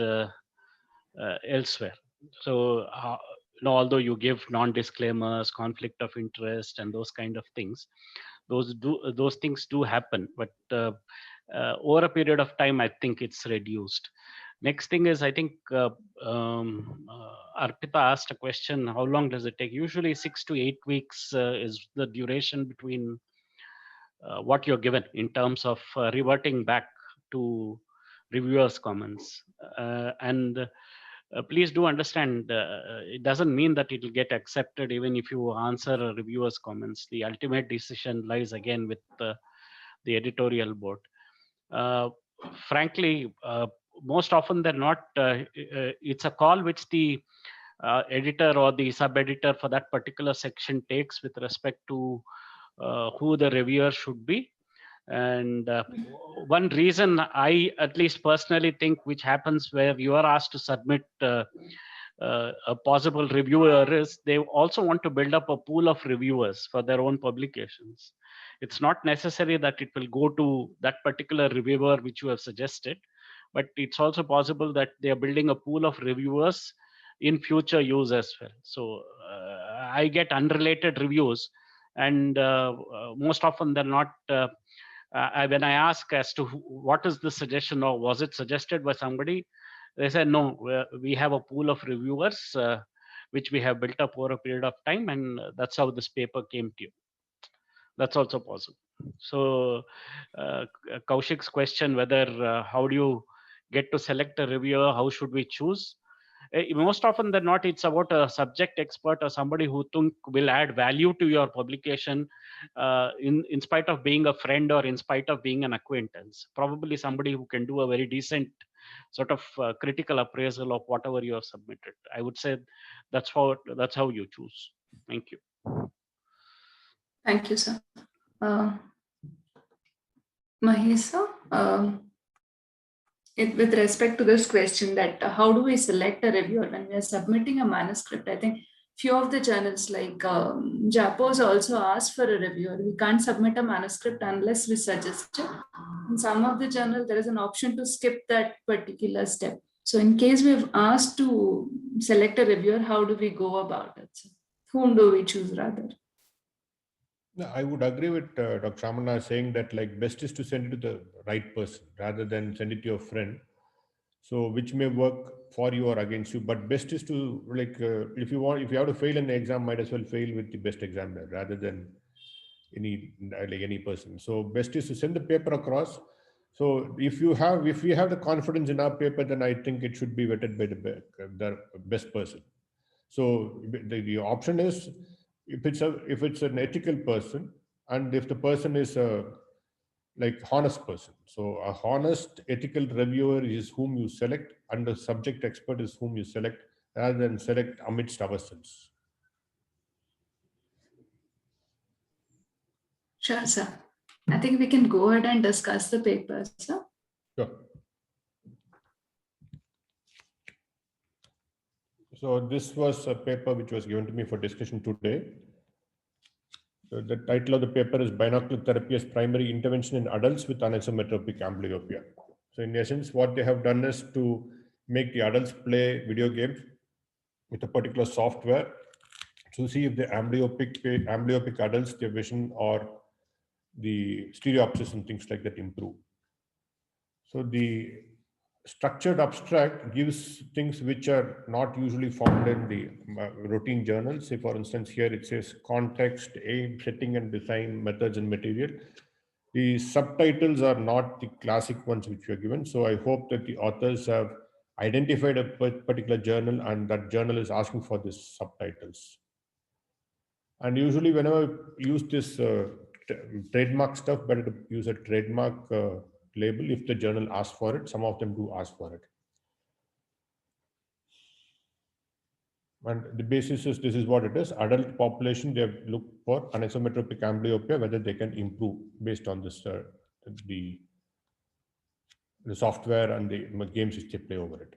elsewhere. So, although you give non-disclaimers, conflict of interest, and those kind of things, those things do happen. But over a period of time, I think it's reduced. Next thing is, I think Arpita asked a question, how long does it take? Usually 6 to 8 weeks is the duration between what you're given in terms of reverting back to reviewers' comments. And please do understand, it doesn't mean that it will get accepted even if you answer a reviewer's comments. The ultimate decision lies again with the editorial board. Frankly, most often than not, it's a call which the editor or the sub-editor for that particular section takes with respect to who the reviewer should be. And one reason I at least personally think which happens where you are asked to submit a possible reviewer is they also want to build up a pool of reviewers for their own publications. It's not necessary that it will go to that particular reviewer which you have suggested, but it's also possible that they are building a pool of reviewers in future use as well. So I get unrelated reviews, and most often than not, when I ask as to what is the suggestion or was it suggested by somebody, they said no, we have a pool of reviewers which we have built up over a period of time, and that's how this paper came to you. That's also possible. So Kaushik's question, whether how do you get to select a reviewer, how should we choose? Most often than not, it's about a subject expert or somebody who think will add value to your publication, in spite of being a friend or in spite of being an acquaintance. Probably somebody who can do a very decent sort of critical appraisal of whatever you have submitted. I would say that's how you choose. Thank you. Thank you, sir. Mahesa, with respect to this question that how do we select a reviewer when we are submitting a manuscript, I think few of the journals like JAPOS also ask for a reviewer. We can't submit a manuscript unless we suggest it. In some of the journals, there is an option to skip that particular step. So in case we've asked to select a reviewer, how do we go about it? So whom do we choose rather? I would agree with Dr. Ramana saying that like best is to send it to the right person rather than send it to your friend. So which may work for you or against you, but best is to like if you have to fail an exam, might as well fail with the best examiner rather than any person. So best is to send the paper across. So if we have the confidence in our paper, then I think it should be vetted by the best person. So the option is if it's an ethical person, and if the person is a like honest person. So a honest ethical reviewer is whom you select, and the subject expert is whom you select, rather than select amidst ourselves. Sure, sir. I think we can go ahead and discuss the papers, sir. Sure. So this was a paper which was given to me for discussion today. So the title of the paper is Binocular Therapy as Primary Intervention in Adults with Anisometropic Amblyopia. So in essence, what they have done is to make the adults play video games with a particular software to see if the amblyopic adults, their vision or the stereopsis and things like that improve. So the structured abstract gives things which are not usually found in the routine journals. Say, for instance, here it says context, aim, setting and design, methods and material. The subtitles are not the classic ones which were given. So I hope that the authors have identified a particular journal and that journal is asking for these subtitles. And usually whenever I use this trademark stuff, better to use a trademark label if the journal asks for it. Some of them do ask for it. And the basis is, this is what it is. Adult population, they have looked for anisometropic amblyopia, whether they can improve based on this, the software and the games which they play over it.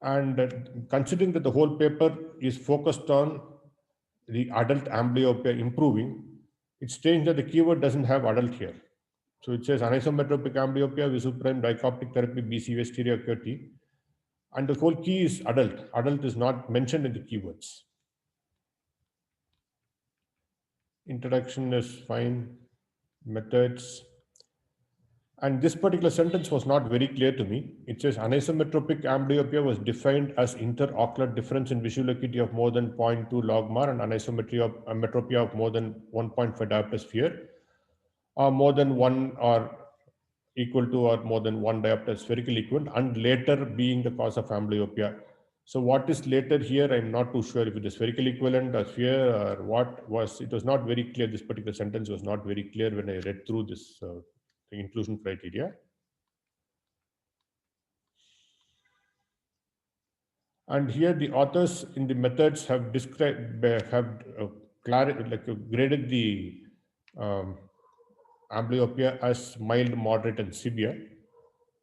And considering that the whole paper is focused on the adult amblyopia improving, it's strange that the keyword doesn't have adult here. So it says anisometropic amblyopia, visuprime, dichoptic therapy, BCVA, stereo acuity. And the whole key is adult. Adult is not mentioned in the keywords. Introduction is fine. Methods. And this particular sentence was not very clear to me. It says anisometropic amblyopia was defined as interocular difference in visual acuity of more than 0.2 logmar and anisometry of metropia of more than 1.5 diopter sphere, or more than 1 or equal to or more than 1 diopter spherical equivalent, and later being the cause of amblyopia. So what is later here, I'm not too sure if it is spherical equivalent or sphere or what was. It was not very clear. This particular sentence was not very clear when I read through this inclusion criteria. And here the authors in the methods have described, graded the amblyopia as mild, moderate, and severe.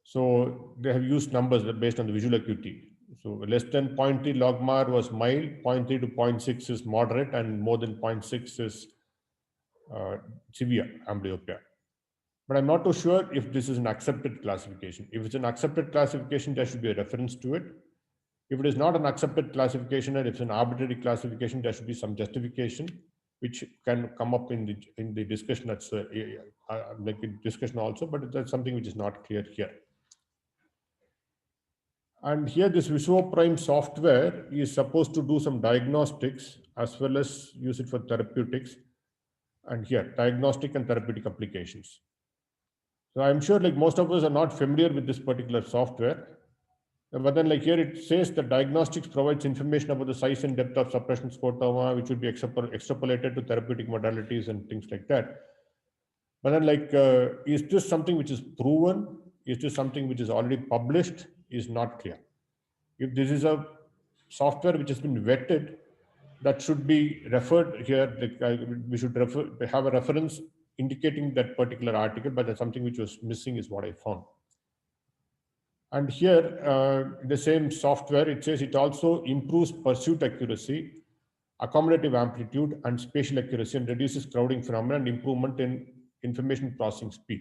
So they have used numbers based on the visual acuity. So less than 0.3 logmar was mild, 0.3 to 0.6 is moderate, and more than 0.6 is severe amblyopia. But I'm not too sure if this is an accepted classification. If it's an accepted classification, there should be a reference to it. If it is not an accepted classification and it's an arbitrary classification, there should be some justification which can come up in the discussion. That's like a discussion also, but that's something which is not clear here. And here this VisuoPrime software is supposed to do some diagnostics as well as use it for therapeutics. And here, diagnostic and therapeutic applications. So I'm sure like most of us are not familiar with this particular software. But then like here it says that diagnostics provides information about the size and depth of suppression scotoma, which would be extrapolated to therapeutic modalities and things like that. But then like, is this something which is proven? Is this something which is already published? Is not clear. If this is a software which has been vetted, that should be referred here. We should have a reference indicating that particular article, but that's something which was missing is what I found. And here, the same software, it says it also improves pursuit accuracy, accommodative amplitude, and spatial accuracy, and reduces crowding phenomena and improvement in information processing speed.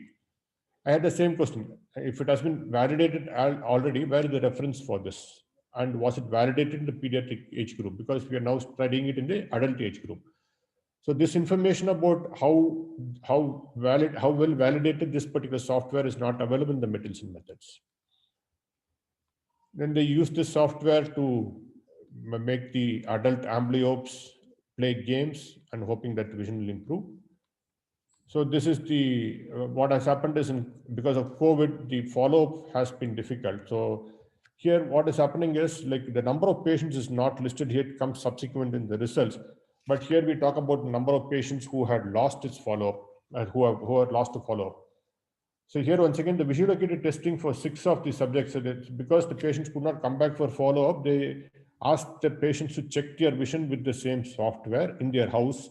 I had the same question. If it has been validated already, where is the reference for this? And was it validated in the pediatric age group? Because we are now studying it in the adult age group. So this information about how well validated this particular software is not available in the medicine methods. Then they use this software to make the adult amblyopes play games and hoping that vision will improve. So this is the what has happened is because of COVID, the follow-up has been difficult. So here what is happening is like the number of patients is not listed here, it comes subsequent in the results. But here we talk about the number of patients who had lost its follow-up and who are lost to follow-up. So here once again, the visual acuity testing for 6 of the subjects, so because the patients could not come back for follow-up, they asked the patients to check their vision with the same software in their house.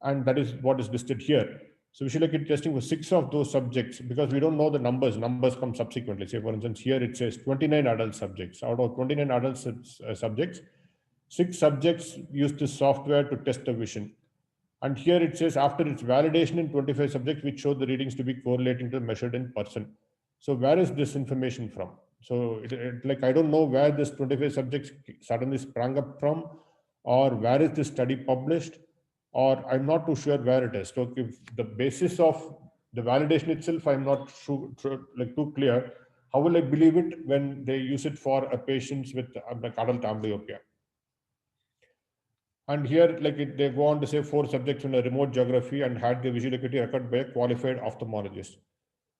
And that is what is listed here. So visual acuity testing for 6 of those subjects, because we don't know the numbers come subsequently. Say for instance, here it says 29 adult subjects. Out of 29 adult subjects, 6 subjects used this software to test the vision. And here it says after its validation in 25 subjects, which showed the readings to be correlating to the measured in person. So where is this information from? So like, I don't know where this 25 subjects suddenly sprang up from, or where is this study published, or I'm not too sure where it is. So if the basis of the validation itself, I'm not sure, like too clear, how will I believe it when they use it for a patient with like adult amblyopia? And here, like they go on to say 4 subjects in a remote geography and had the visual acuity recorded by a qualified ophthalmologist.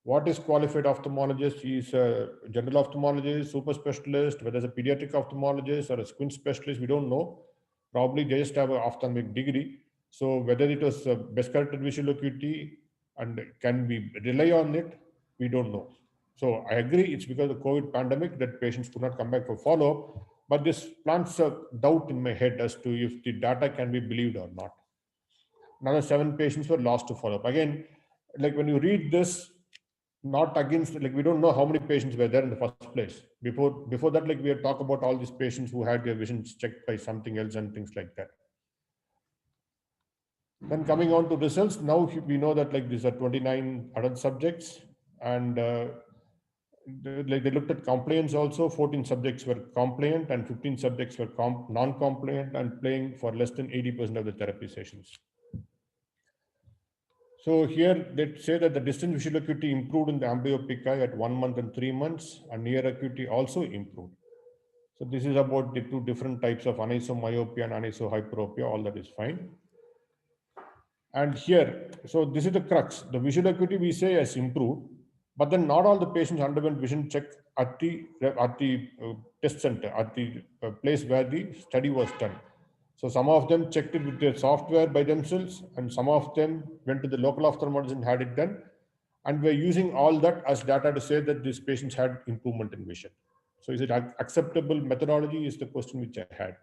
What is qualified ophthalmologist? He is a general ophthalmologist, super specialist, whether it's a pediatric ophthalmologist or a squint specialist, we don't know. Probably they just have an ophthalmic degree. So whether it was a best corrected visual acuity and can we rely on it, we don't know. So I agree it's because of the COVID pandemic that patients could not come back for follow-up, but this plants a doubt in my head as to if the data can be believed or not. Another 7 patients were lost to follow-up. Again, like when you read this, not against, like we don't know how many patients were there in the first place. Before that, like we had talked about all these patients who had their visions checked by something else and things like that. Then coming on to results, now we know that like these are 29 adult subjects, and like they looked at compliance also. 14 subjects were compliant and 15 subjects were non-compliant and playing for less than 80% of the therapy sessions. So here they say that the distance visual acuity improved in the amblyopic eye at 1 month and 3 months, and near acuity also improved. So this is about the two different types of anisomyopia and anisohyperopia. All that is fine. And here, so this is the crux. The visual acuity we say has improved, but then not all the patients underwent vision check at the test center, at the place where the study was done. So some of them checked it with their software by themselves, and some of them went to the local ophthalmologist and had it done. And we're using all that as data to say that these patients had improvement in vision. So is it acceptable methodology is the question which I had.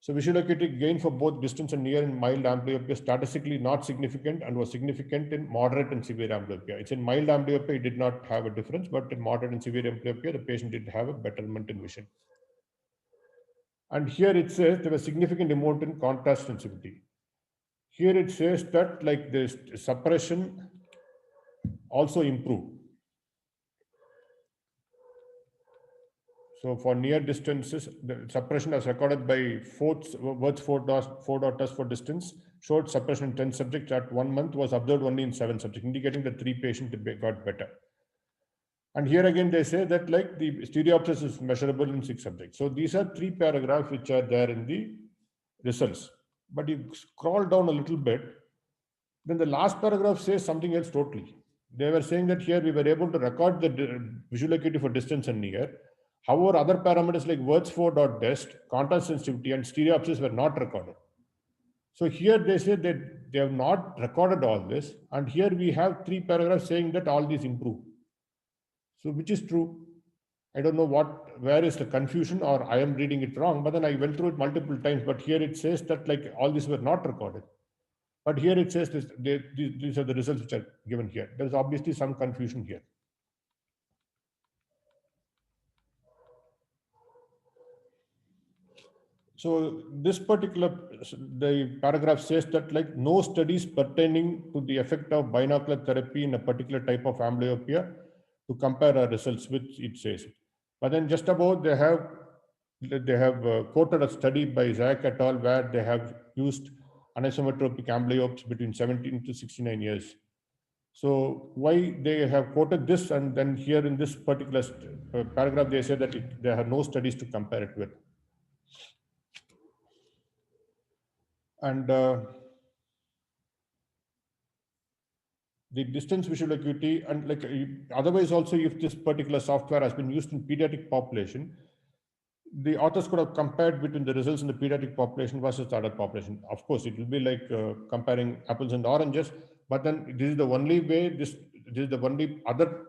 So visual acuity gain for both distance and near and mild amblyopia statistically not significant and was significant in moderate and severe amblyopia. It's in mild amblyopia, it did not have a difference, but in moderate and severe amblyopia, the patient did have a betterment in vision. And here it says there was significant improvement in contrast sensitivity. Here it says that like this suppression also improved. So for near distances, the suppression as recorded by Wirtz 4 test for distance showed suppression in 10 subjects at 1 month was observed only in 7 subjects, indicating that 3 patients got better. And here again, they say that like the stereopsis is measurable in 6 subjects. So these are 3 paragraphs which are there in the results. But you scroll down a little bit, then the last paragraph says something else totally. They were saying that here we were able to record the visual acuity for distance and near. However, other parameters like Wirtz 4.dest, contrast sensitivity, and stereopsis were not recorded. So here they say that they have not recorded all this, and here we have 3 paragraphs saying that all these improve. So which is true? I don't know where is the confusion, or I am reading it wrong, but then I went through it multiple times, but here it says that like all these were not recorded. But here it says this, these are the results which are given here. There's obviously some confusion here. So this particular, the paragraph says that like no studies pertaining to the effect of binocular therapy in a particular type of amblyopia to compare our results, which it says. But then just above they have quoted a study by Zach et al. Where they have used anisometropic amblyopes between 17 to 69 years. So why they have quoted this, and then here in this particular paragraph they say that there are no studies to compare it with. And the distance visual acuity, and like otherwise also if this particular software has been used in pediatric population, the authors could have compared between the results in the pediatric population versus the adult population. Of course, it will be like comparing apples and oranges, but then this is the only way, this is the only other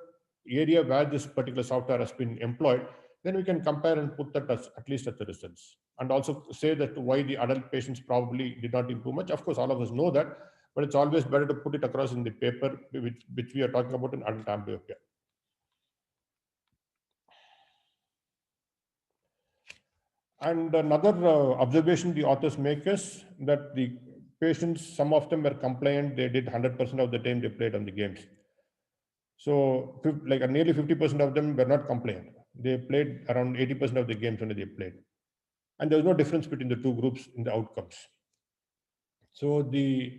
area where this particular software has been employed. Then we can compare and put that as, at least at the results, and also say that why the adult patients probably did not improve much. Of course, all of us know that, but it's always better to put it across in the paper, which we are talking about in adult amblyopia. And another observation the authors make is that the patients, some of them were compliant, they did 100% of the time they played on the games. So like nearly 50% of them were not compliant. They played around 80% of the games when they played. And there was no difference between the two groups in the outcomes. So the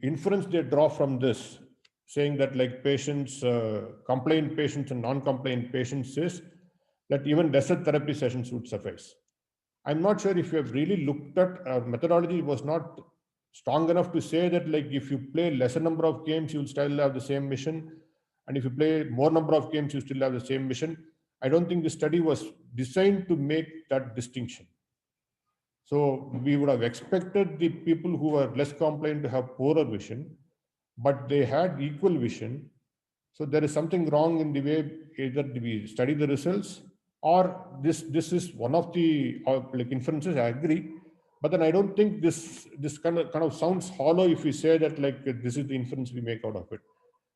inference they draw from this, saying that like patients, compliant patients and non-compliant patients, is that even lesser therapy sessions would suffice. I'm not sure if you have really looked at methodology was not strong enough to say that like if you play lesser number of games, you'll still have the same mission. And if you play more number of games, you still have the same mission. I don't think the study was designed to make that distinction. So we would have expected the people who are less compliant to have poorer vision, but they had equal vision. So there is something wrong in the way either we study the results, or this is one of the like inferences. I agree, but then I don't think this kind of sounds hollow if we say that like this is the inference we make out of it,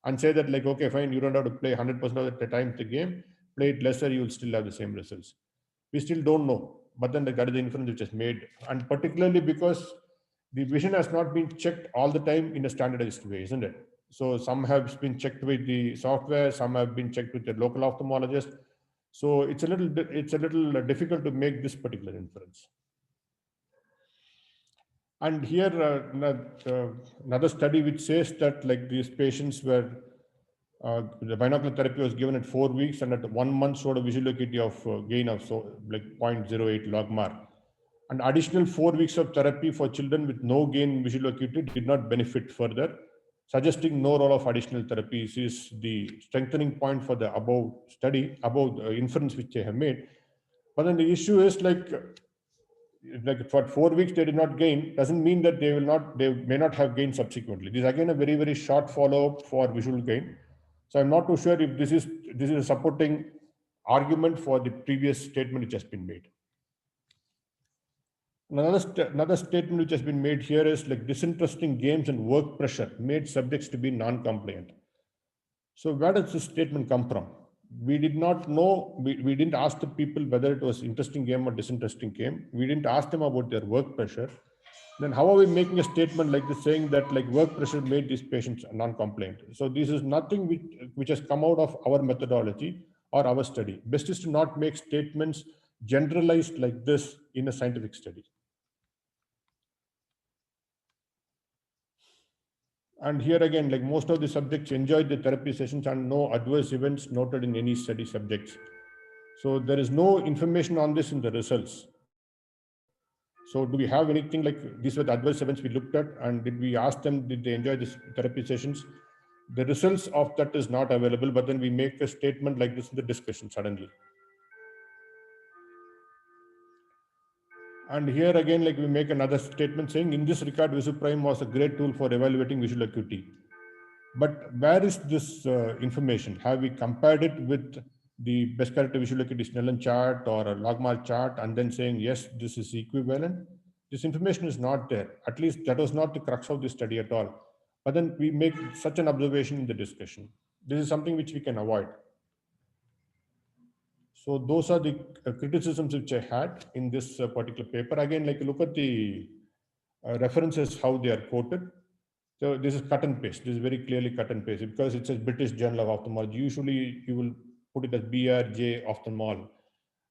and say that like okay fine, you don't have to play 100% of the time the game, play it lesser, you will still have the same results. We still don't know, but then that is the inference which is made, and particularly because the vision has not been checked all the time in a standardized way, isn't it? So some have been checked with the software, some have been checked with the local ophthalmologist. So it's a little difficult to make this particular inference. And here another study which says that like these patients were the binocular therapy was given at 4 weeks, and at 1 month showed a visual acuity of gain of like 0.08 logmar. And additional 4 weeks of therapy for children with no gain in visual acuity did not benefit further, suggesting no role of additional therapies is the strengthening point for the above study, above the inference which they have made. But then the issue is like for 4 weeks they did not gain, doesn't mean that they may not have gained subsequently. This is again a very, very short follow-up for visual gain. So I'm not too sure if this is a supporting argument for the previous statement which has been made. Another statement which has been made here is like disinteresting games and work pressure made subjects to be non-compliant. So where does this statement come from? We did not know, we didn't ask the people whether it was interesting game or disinteresting game. We didn't ask them about their work pressure. Then how are we making a statement like this saying that like work pressure made these patients non-compliant? So this is nothing which has come out of our methodology or our study. Best is to not make statements generalized like this in a scientific study. And here again, like most of the subjects enjoyed the therapy sessions and no adverse events noted in any study subjects. So there is no information on this in the results. So do we have anything like these were the adverse events we looked at, and did we ask them, did they enjoy these therapy sessions? The results of that is not available, but then we make a statement like this in the discussion suddenly. And here again, like we make another statement saying, in this regard, Visuprime was a great tool for evaluating visual acuity. But where is this information? Have we compared it with the best corrected visual acuity Snellen chart or a logmar chart and then saying, yes, this is equivalent? This information is not there. At least that was not the crux of the study at all. But then we make such an observation in the discussion. This is something which we can avoid. So those are the criticisms which I had in this particular paper. Again, like look at the references, how they are quoted. So this is cut and paste. This is very clearly cut and paste because it says British Journal of Ophthalmology. Usually you will put it as BRJ Ophthalmol.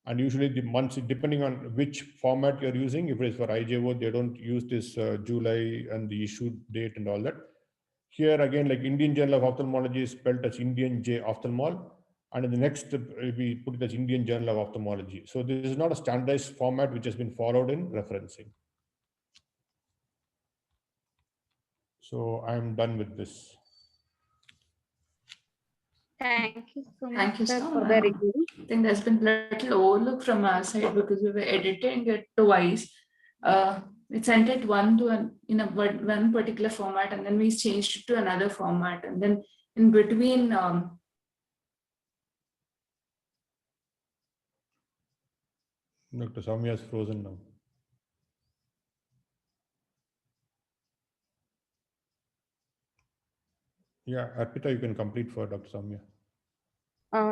And usually the months, depending on which format you're using, if it is for IJO, they don't use this July and the issue date and all that. Here again, like Indian Journal of Ophthalmology is spelled as Indian J Ophthalmol. And in the next, we put it as Indian Journal of Ophthalmology. So this is not a standardized format which has been followed in referencing. So I'm done with this. Thank you so much. Thank you so for much. the review. I think there's been a little overlook from our side because we were editing it twice. We sent it in one particular format, and then we changed it to another format, and then in between. Dr. Soumya is frozen now. Yeah, Arpita, you can complete for Dr. Soumya.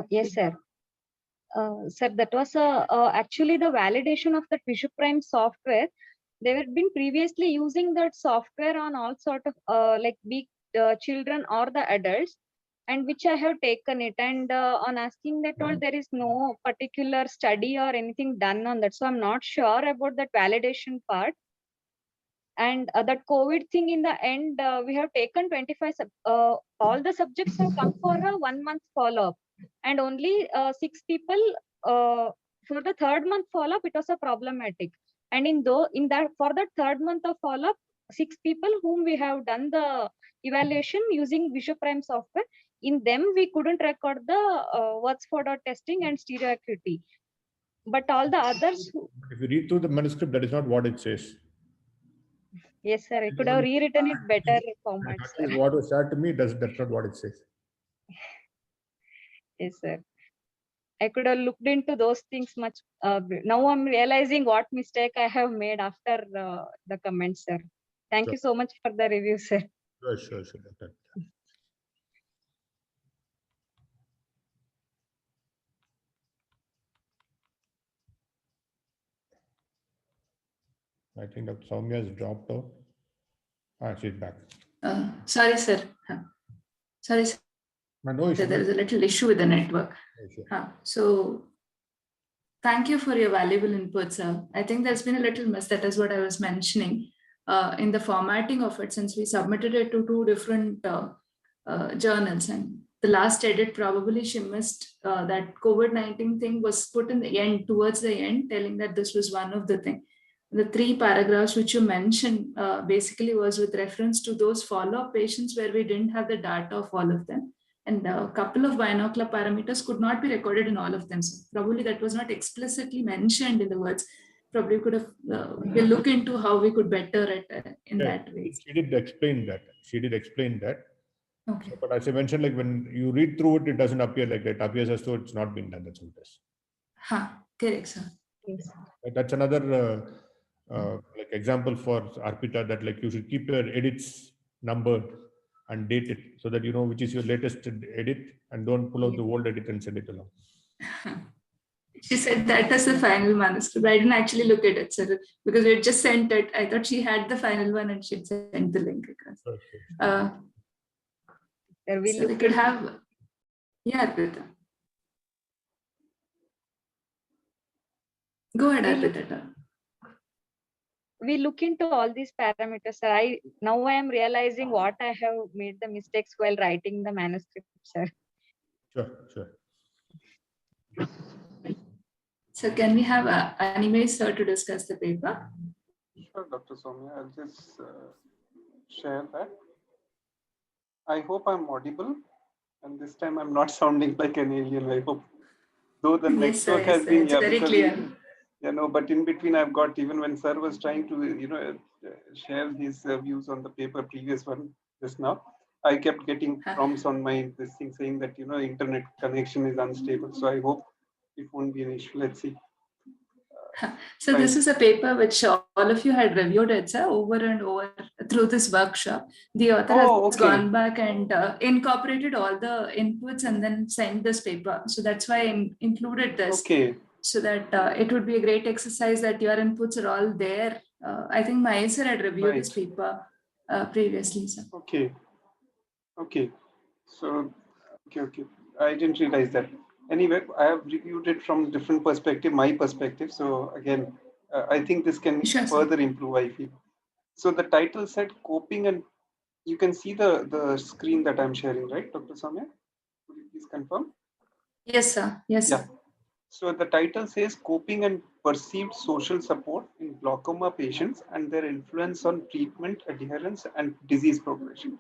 Yes, sir. Sir, that was actually the validation of the Visuprime software. They had been previously using that software on all sort of like big children or the adults, and which I have taken it. And on asking that all, there is no particular study or anything done on that. So I'm not sure about that validation part. And that COVID thing in the end, we have taken 25, all the subjects have come for a 1 month follow-up, and only 6 people for the 3rd month follow-up, it was a problematic. And for that 3rd month of follow-up, 6 people whom we have done the evaluation using Visuprime software, in them we couldn't record the words for dot testing and stereo acuity. But all the others. If you read through the manuscript, that is not what it says. Yes, sir. I could have rewritten it better format, sir. What was shared to me, that's not what it says. Yes, sir. I could have looked into those things much. Now I'm realizing what mistake I have made after the comments, sir. Thank you so much for the review, sir. Sure, Dr. I think Dr. Soumya has dropped out. She's back. Sorry, sir. Sorry, sir. No issue. There is a little issue with the network. So thank you for your valuable input, sir. I think there's been a little miss. That is what I was mentioning. in the formatting of it, since we submitted it to two different journals, and the last edit probably she missed that COVID-19 thing was put in the end, towards the end, telling that this was one of the things. The 3 paragraphs which you mentioned basically was with reference to those follow-up patients where we didn't have the data of all of them. And a couple of binocular parameters could not be recorded in all of them. So probably that was not explicitly mentioned in the words. Probably could have, we'll look into how we could better it in that way. She did explain that. She did explain that. Okay. So, but as I mentioned, like when you read through it, it doesn't appear like that. It appears as though it's not been done. That's what it is. Correct, sir. Yes. That's another like example for Arpita, that like you should keep your edits numbered and date it so that you know which is your latest edit, and don't pull out the old edit and send it along. She said that is the final manuscript. I didn't actually look at it, sir, because we had just sent it. I thought she had the final one and she'd sent the link across. So we could have, yeah, Arpita. Go ahead, Arpita. We look into all these parameters, sir. Now I am realizing what I have made the mistakes while writing the manuscript, sir. Sure. So can we have Anime sir to discuss the paper? Sure, Dr. Soumya, I'll just share that. I hope I'm audible, and this time I'm not sounding like an alien, I hope. Though the network has been, it's very clear. But in between I've got, even when sir was trying to, share his views on the paper, previous one just now, I kept getting prompts on this thing saying that, internet connection is unstable. So I hope it won't be an issue. Let's see. So this is a paper which all of you had reviewed it, sir, over and over through this workshop. The author has gone back and incorporated all the inputs and then sent this paper. So that's why I included this. Okay. So that it would be a great exercise that your inputs are all there. I think Mahesh sir had reviewed this paper previously, sir. Okay. So, okay. I didn't realize that. Anyway, I have reviewed it from different perspective, my perspective. So again, I think this can further improve, I feel. So the title said coping, and you can see the screen that I'm sharing, right, Dr. Soumya? Could you please confirm? Yes, sir. Yes, sir. So the title says coping and perceived social support in glaucoma patients and their influence on treatment, adherence, and disease progression.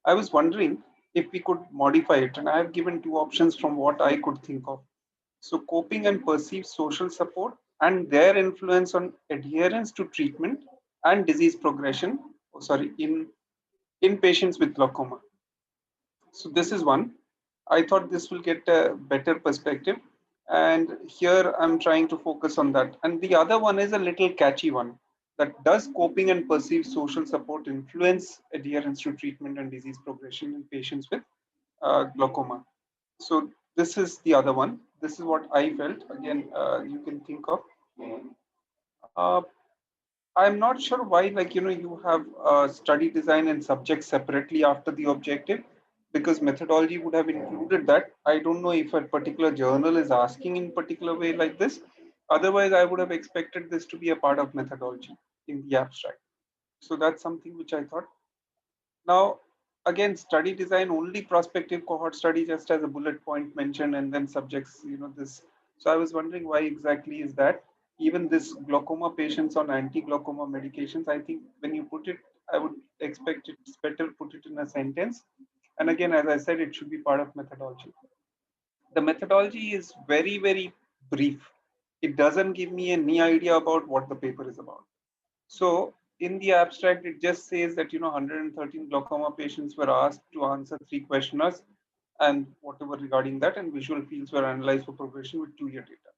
I was wondering if we could modify it, and I have given 2 options from what I could think of. So coping and perceived social support and their influence on adherence to treatment and disease progression, in patients with glaucoma. So this is one. I thought this will get a better perspective, and here I'm trying to focus on that. And the other one is a little catchy one, that does coping and perceived social support influence adherence to treatment and disease progression in patients with glaucoma. So this is the other one. This is what I felt. Again, you can think of. I'm not sure why, you have study design and subjects separately after the objective, because methodology would have included that. I don't know if a particular journal is asking in particular way like this. Otherwise, I would have expected this to be a part of methodology in the abstract. So that's something which I thought. Now, again, study design only prospective cohort study, just as a bullet point mentioned, and then subjects, this. So I was wondering why exactly is that. Even this glaucoma patients on anti-glaucoma medications, I think when you put it, I would expect it's better put it in a sentence. And again, as I said, it should be part of methodology. The methodology is very, very brief. It doesn't give me any idea about what the paper is about. So in the abstract, it just says that 113 glaucoma patients were asked to answer 3 questionnaires and whatever regarding that, and visual fields were analyzed for progression with 2-year data.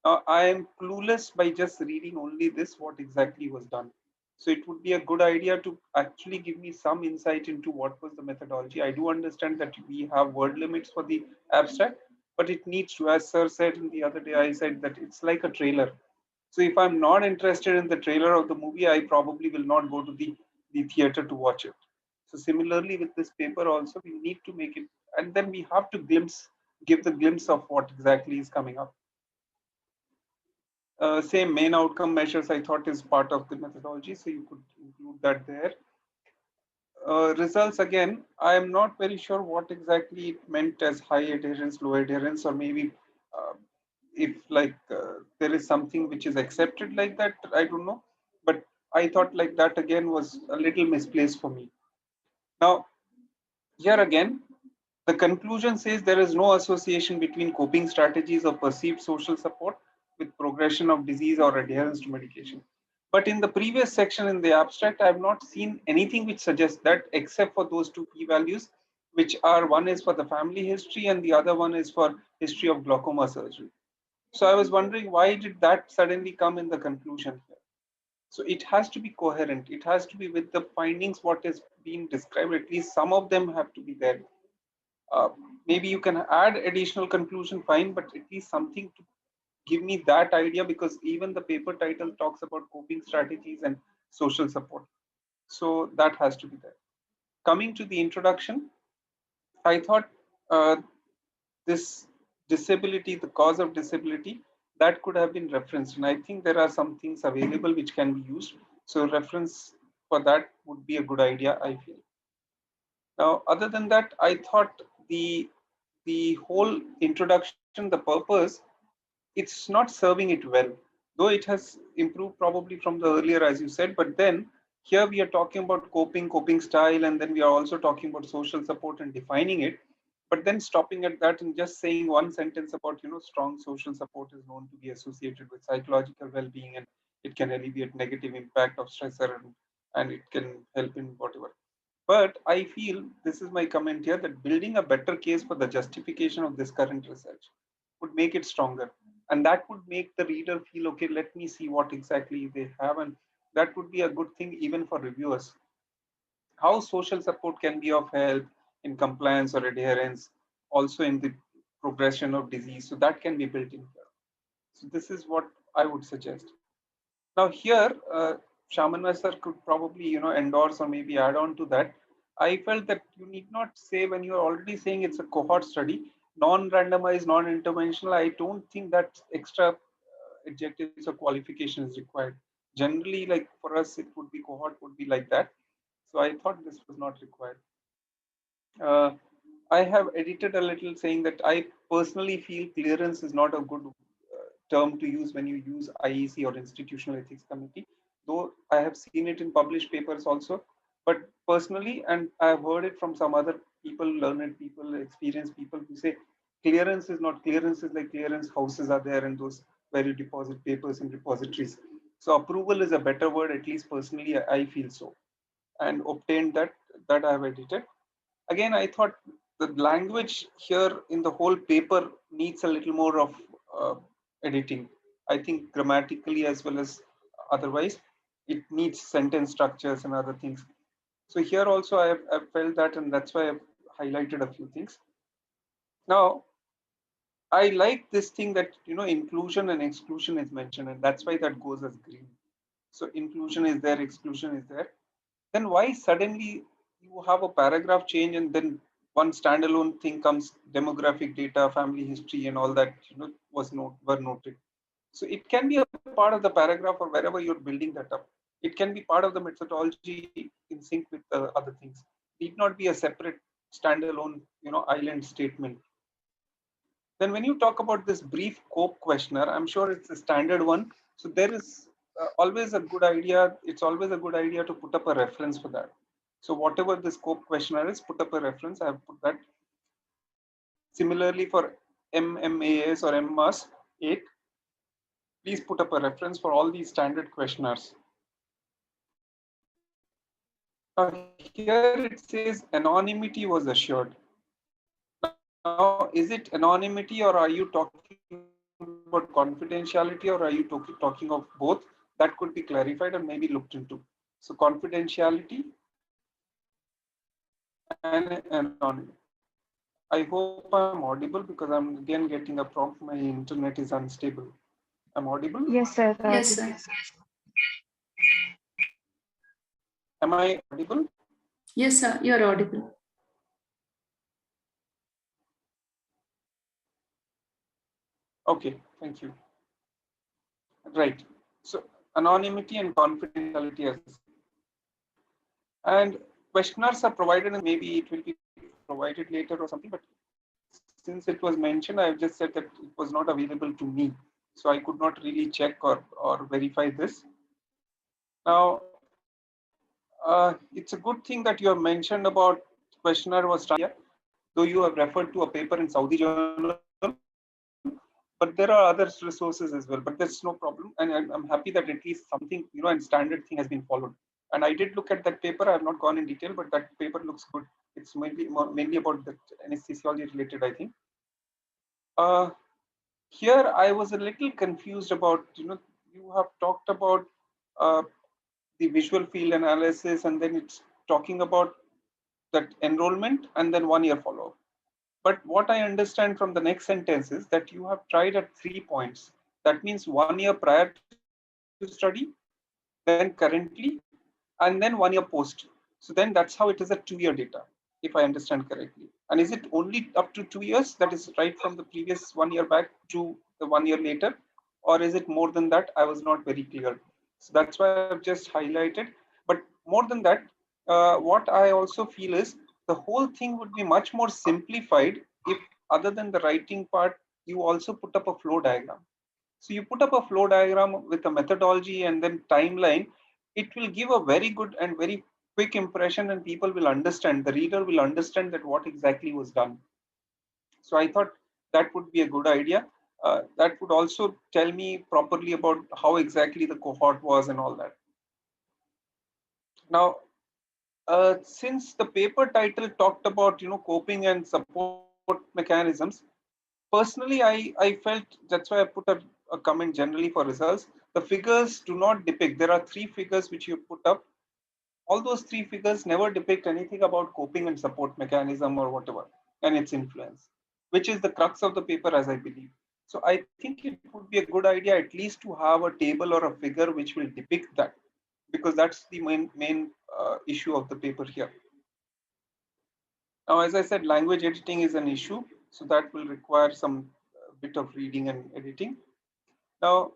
Now I am clueless by just reading only this what exactly was done. So it would be a good idea to actually give me some insight into what was the methodology. I do understand that we have word limits for the abstract, but it needs to, as sir said in the other day, I said that it's like a trailer. So if I'm not interested in the trailer of the movie, I probably will not go to the theater to watch it. So similarly with this paper also, we need to make it, and then we have to give the glimpse of what exactly is coming up. Same main outcome measures I thought is part of the methodology, so you could include that there. Results again, I am not very sure what exactly it meant as high adherence, low adherence, or maybe if like there is something which is accepted like that, I don't know. But I thought like that again was a little misplaced for me. Now, here again, the conclusion says there is no association between coping strategies or perceived social support with progression of disease or adherence to medication. But in the previous section in the abstract, I have not seen anything which suggests that except for those two p-values, which are one is for the family history and the other one is for history of glaucoma surgery. So I was wondering why did that suddenly come in the conclusion here? So it has to be coherent. It has to be with the findings, what is being described, at least some of them have to be there. Maybe you can add additional conclusion, fine, but at least something to give me that idea, because even the paper title talks about coping strategies and social support. So that has to be there. Coming to the introduction, I thought this disability, the cause of disability, that could have been referenced. And I think there are some things available which can be used. So reference for that would be a good idea, I feel. Now, other than that, I thought the whole introduction, the purpose, it's not serving it well, though it has improved probably from the earlier, as you said. But then here we are talking about coping style, and then we are also talking about social support and defining it. But then stopping at that and just saying one sentence about, strong social support is known to be associated with psychological well-being, and it can alleviate negative impact of stressor, and it can help in whatever. But I feel, this is my comment here, that building a better case for the justification of this current research would make it stronger. And that would make the reader feel, okay, let me see what exactly they have. And that would be a good thing even for reviewers. How social support can be of help in compliance or adherence, also in the progression of disease. So that can be built in here. So this is what I would suggest. Now here, Shaman sir could probably endorse or maybe add on to that. I felt that you need not say, when you are already saying it's a cohort study, non-randomized, non-interventional. I don't think that extra adjectives or qualification is required. Generally, like for us, it would be cohort would be like that. So I thought this was not required. I have edited a little saying that I personally feel clearance is not a good term to use when you use IEC or Institutional Ethics Committee, though I have seen it in published papers also. But personally, and I have heard it from some other people, learned people, experienced people, who say clearance is not, clearance is like clearance houses are there and those where you deposit papers in repositories. So approval is a better word, at least personally, I feel so. And obtained that I have edited. Again, I thought the language here in the whole paper needs a little more of editing. I think grammatically as well as otherwise, it needs sentence structures and other things. So here also I've felt that, and that's why I've highlighted a few things. Now, I like this thing that, inclusion and exclusion is mentioned, and that's why that goes as green. So inclusion is there, exclusion is there. Then why suddenly you have a paragraph change and then one standalone thing comes, demographic data, family history, and all that were noted. So it can be a part of the paragraph or wherever you're building that up. It can be part of the methodology in sync with the other things. It need not be a separate standalone, island statement. Then when you talk about this brief COPE questionnaire, I'm sure it's a standard one. So there is always a good idea. It's always a good idea to put up a reference for that. So whatever the COPE questionnaire is, put up a reference. I have put that. Similarly for MMAS or MMAS 8, please put up a reference for all these standard questionnaires. Here it says anonymity was assured. Now, is it anonymity or are you talking about confidentiality, or are you talking of both? That could be clarified and maybe looked into. So confidentiality and anonymity. I hope I'm audible because I'm again getting a prompt. My internet is unstable. I'm audible? Yes, sir. Yes, sir. Am I audible? Yes, sir. You're audible. Okay, thank you. Right. So anonymity and confidentiality as and questionnaires are provided, and maybe it will be provided later or something. But since it was mentioned, I've just said that it was not available to me, so I could not really check or verify this. Now, it's a good thing that you have mentioned about questionnaire was done here, though you have referred to a paper in Saudi Journal, but there are other resources as well. But that's no problem, and I'm happy that at least something, and standard thing has been followed. And I did look at that paper. I have not gone in detail, but that paper looks good. It's mainly about the anesthesiology related, I think. Here I was a little confused about, you have talked about uh, the visual field analysis, and then it's talking about that enrollment and then 1 year follow-up. But what I understand from the next sentence is that you have tried at 3 points. That means 1 year prior to study, then currently, and then 1 year post. So then that's how it is a 2-year data, if I understand correctly. And is it only up to 2 years? That is right from the previous 1 year back to the 1 year later? Or is it more than that? I was not very clear. So that's why I've just highlighted. But more than that, what I also feel is the whole thing would be much more simplified if, other than the writing part, you also put up a flow diagram. So you put up a flow diagram with a methodology and then timeline. It will give a very good and very quick impression, and people will understand, the reader will understand that what exactly was done. So I thought that would be a good idea. That would also tell me properly about how exactly the cohort was and all that. Now, since the paper title talked about coping and support mechanisms, personally I felt, that's why I put a comment generally for results. The figures do not depict. There are 3 figures which you put up. All those 3 figures never depict anything about coping and support mechanism or whatever and its influence, which is the crux of the paper, as I believe. So I think it would be a good idea at least to have a table or a figure which will depict that, because that's the main issue of the paper here. Now, as I said, language editing is an issue, so that will require some bit of reading and editing. Now,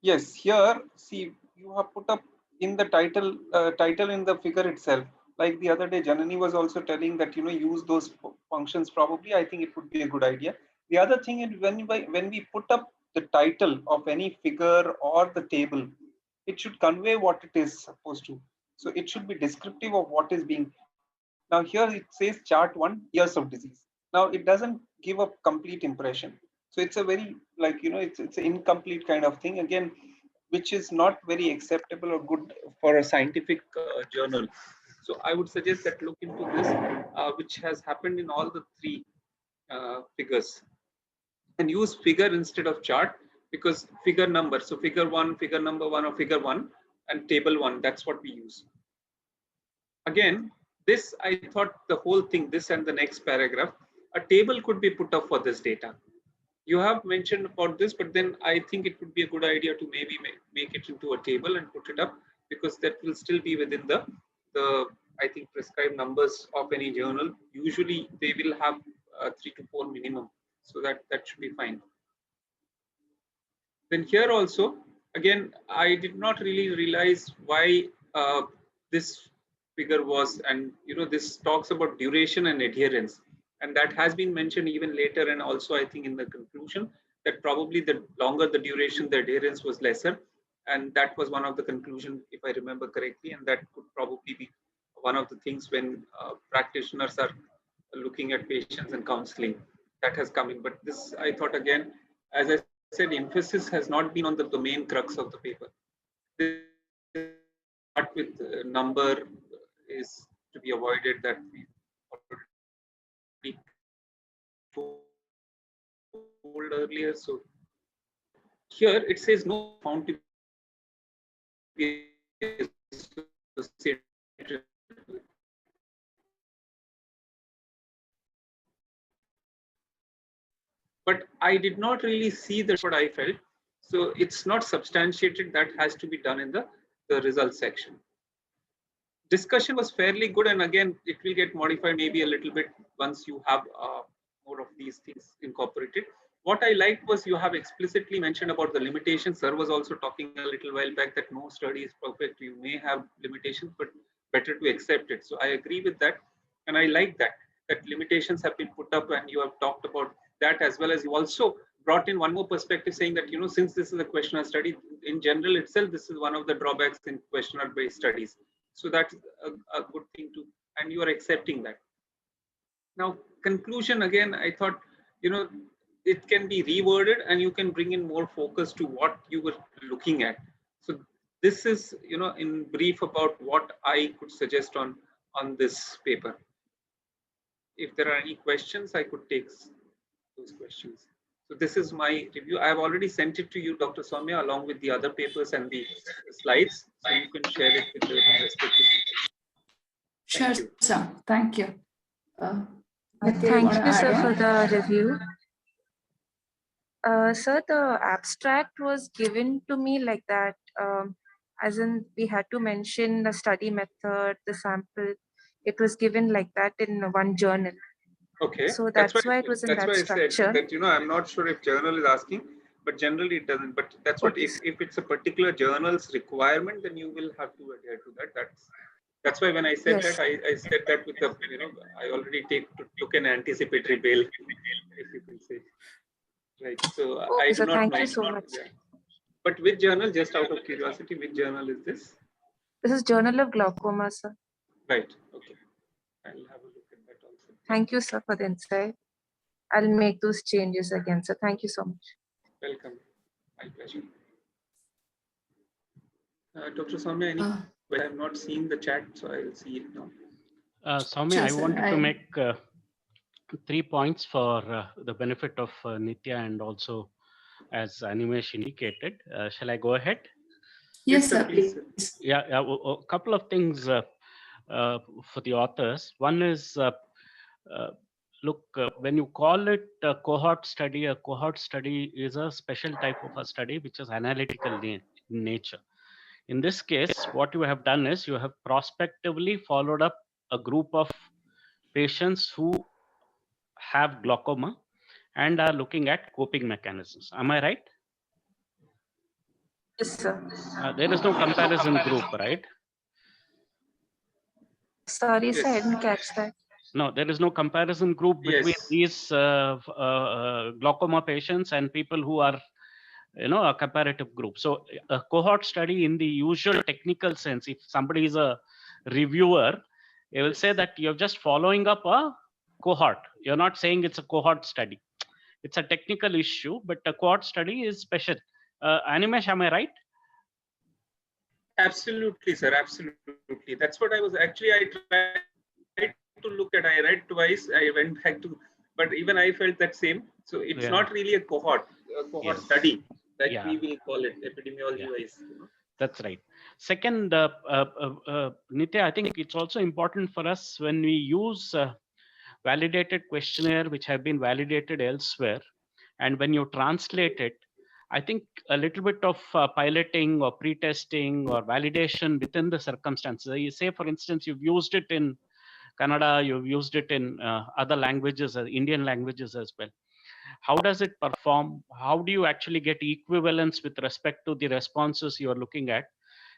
yes, here, see, you have put up in the title in the figure itself. Like the other day, Janani was also telling that, use those functions probably. I think it would be a good idea. The other thing is when we put up the title of any figure or the table, it should convey what it is supposed to. So it should be descriptive of what is being. Now here it says chart 1, years of disease. Now it doesn't give a complete impression. So it's a very, like, it's an incomplete kind of thing again, which is not very acceptable or good for a scientific journal. So I would suggest that look into this, which has happened in all the 3 figures, and use figure instead of chart, because figure number, so figure 1, figure number 1, or figure 1 and table 1, that's what we use. Again, this, I thought the whole thing, this and the next paragraph, a table could be put up for this data. You have mentioned about this, but then I think it would be a good idea to maybe make it into a table and put it up, because that will still be within the I think prescribed numbers of any journal. Usually they will have 3 to 4 minimum, so that should be fine. Then here also, again, I did not really realize why this figure was, and this talks about duration and adherence, and that has been mentioned even later, and also I think in the conclusion, that probably the longer the duration, the adherence was lesser, and that was one of the conclusion, if I remember correctly, and that could probably be one of the things when practitioners are looking at patients and counseling, that has come in. But this, I thought, again, as I said, emphasis has not been on the main crux of the paper. This part with number is to be avoided, that we already told earlier. So here it says no found to be associated. But I did not really see that's what I felt. So it's not substantiated. That has to be done in the results section. Discussion was fairly good, and again, it will get modified maybe a little bit once you have more of these things incorporated. what I liked was you have explicitly mentioned about the limitations. Sir was also talking a little while back that no study is perfect. You may have limitations, but better to accept it. So I agree with that. And I like that limitations have been put up, and you have talked about that, as well as you also brought in one more perspective saying that, since this is a questionnaire study, in general itself, this is one of the drawbacks in questionnaire-based studies. So that's a good thing to, and you are accepting that. Now, conclusion again, I thought, it can be reworded and you can bring in more focus to what you were looking at. So this is, in brief about what I could suggest on this paper. If there are any questions, I could take those questions. So this is my review. I have already sent it to you, Dr. Soumya, along with the other papers and the slides. So you can share it with the respective people. Sure, sir. Thank you. Thank you, sir, for the review. Sir, the abstract was given to me like that, as in we had to mention the study method, the sample. It was given like that in one journal. Okay. So that's why it was in that structure. Said that, I'm not sure if journal is asking, but generally it doesn't. But that's what, if it's a particular journal's requirement, then you will have to adhere to that. That's why when I said that, I said that with the, I already took an anticipatory bail, if you can say. Right. So I do not know. Thank you so much. Yeah. But which journal, just out of curiosity, which journal is this? This is Journal of Glaucoma, sir. Right. Okay. I'll have a look at that also. Thank you, sir, for the insight. I'll make those changes again, sir. Thank you so much. Welcome. My pleasure. Dr. Soumya, I have not seen the chat, so I'll see it now. Soumya, I wanted to make 3 points for the benefit of Nitya and also as Animesh indicated. Shall I go ahead? Yes, sir, please. Yeah, a couple of things for the authors. One is, look, when you call it a cohort study is a special type of a study which is analytical in nature. In this case, what you have done is you have prospectively followed up a group of patients who have glaucoma and are looking at coping mechanisms. Am I right? Yes, sir. There is no comparison group, right? Sorry, sir, I didn't catch that. No, there is no comparison group between these glaucoma patients and people who are, a comparative group. So a cohort study in the usual technical sense, if somebody is a reviewer, they will say that you're just following up a cohort. You're not saying it's a cohort study. It's a technical issue, but a cohort study is special. Animesh, am I right? Absolutely, sir. Absolutely. That's what I was actually, I tried to look at. I read twice. I went back to, but even I felt that same. So it's not really a cohort study that we will call it epidemiology wise. That's right. Second, Nitya, I think it's also important for us when we use validated questionnaire which have been validated elsewhere, and when you translate it, I think a little bit of piloting or pre-testing or validation within the circumstances. You say, for instance, you've used it in Kannada, you've used it in other languages, Indian languages as well. How does it perform? How do you actually get equivalence with respect to the responses you are looking at?